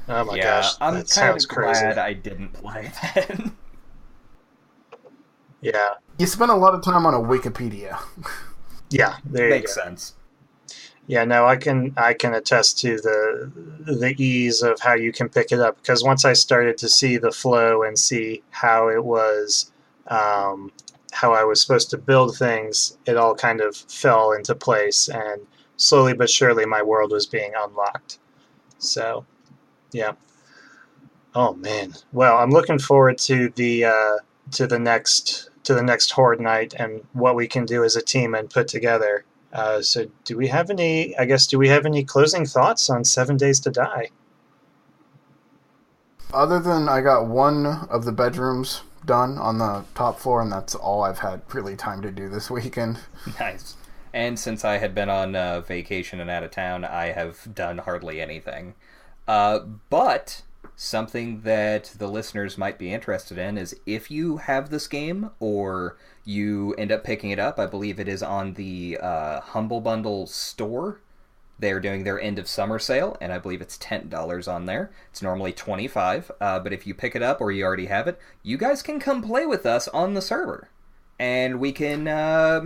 Oh my gosh, I'm kind of glad I didn't play then. Yeah. You spend a lot of time on a Wikipedia. Yeah, there you go. Makes sense. Yeah, no, I can attest to the ease of how you can pick it up, because once I started to see the flow and see how it was, how I was supposed to build things, it all kind of fell into place, and slowly but surely my world was being unlocked. So, yeah. Oh man. Well, I'm looking forward to the next Horde night and what we can do as a team and put together. So do we have any closing thoughts on 7 Days to Die? Other than I got one of the bedrooms done on the top floor, and that's all I've had really time to do this weekend. Nice. And since I had been on vacation and out of town, I have done hardly anything. But something that the listeners might be interested in is if you have this game or you end up picking it up, I believe it is on the Humble Bundle store. They're doing their end of summer sale, and I believe it's $10 on there. It's normally $25, but if you pick it up or you already have it, you guys can come play with us on the server. And we can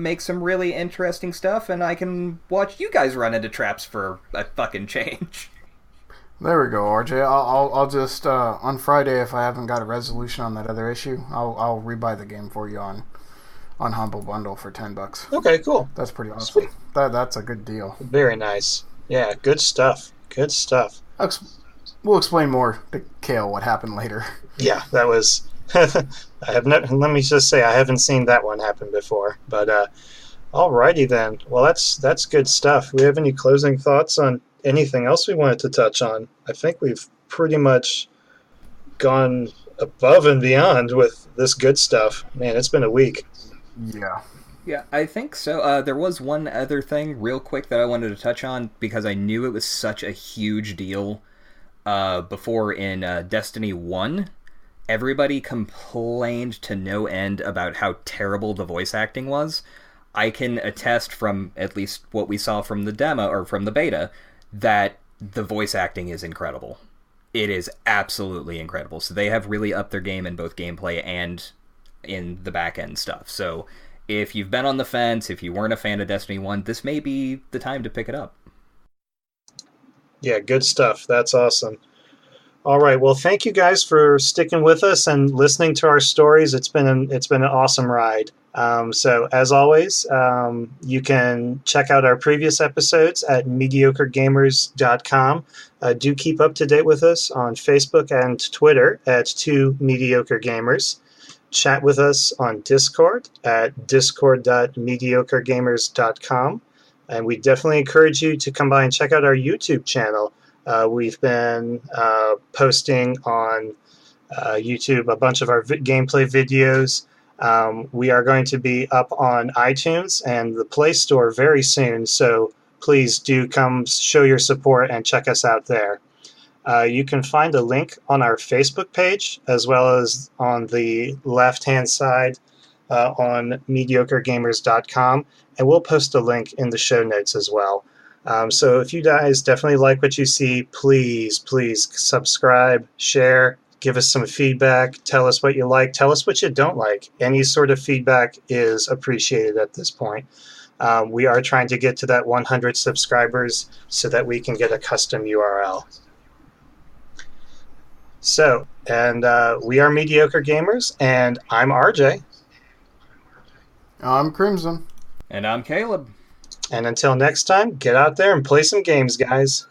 make some really interesting stuff, and I can watch you guys run into traps for a fucking change. There we go, RJ. I'll just on Friday, if I haven't got a resolution on that other issue, I'll rebuy the game for you on Humble Bundle for $10. Okay, cool. That's pretty awesome. Sweet. That's a good deal. Very nice. Yeah, good stuff. Good stuff. We'll explain more to Kale what happened later. Yeah, that was. Let me just say I haven't seen that one happen before. But alrighty then. Well, that's good stuff. We have any closing thoughts on anything else we wanted to touch on? I think we've pretty much gone above and beyond with this good stuff. Man, it's been a week. Yeah, I think so. There was one other thing real quick that I wanted to touch on because I knew it was such a huge deal before in Destiny 1. Everybody complained to no end about how terrible the voice acting was. I can attest from at least what we saw from the demo or from the beta that the voice acting is incredible. It is absolutely incredible. So they have really upped their game in both gameplay and in the back end stuff. So if you've been on the fence, if you weren't a fan of Destiny 1, this may be the time to pick it up. Yeah, good stuff. That's awesome. All right. Well, thank you guys for sticking with us and listening to our stories. It's been an awesome ride. So as always, you can check out our previous episodes at mediocregamers.com. Do keep up to date with us on Facebook and Twitter at 2mediocregamers. Chat with us on Discord at discord.mediocregamers.com. And we definitely encourage you to come by and check out our YouTube channel. We've been posting on YouTube a bunch of our gameplay videos. We are going to be up on iTunes and the Play Store very soon, so please do come show your support and check us out there. You can find a link on our Facebook page as well as on the left-hand side on mediocregamers.com, and we'll post a link in the show notes as well. So if you guys definitely like what you see, please subscribe, share, give us some feedback, tell us what you like, tell us what you don't like. Any sort of feedback is appreciated at this point. We are trying to get to that 100 subscribers so that we can get a custom URL. So, and we are Mediocre Gamers, and I'm RJ. I'm Crimson. And I'm Caleb. And until next time, get out there and play some games, guys.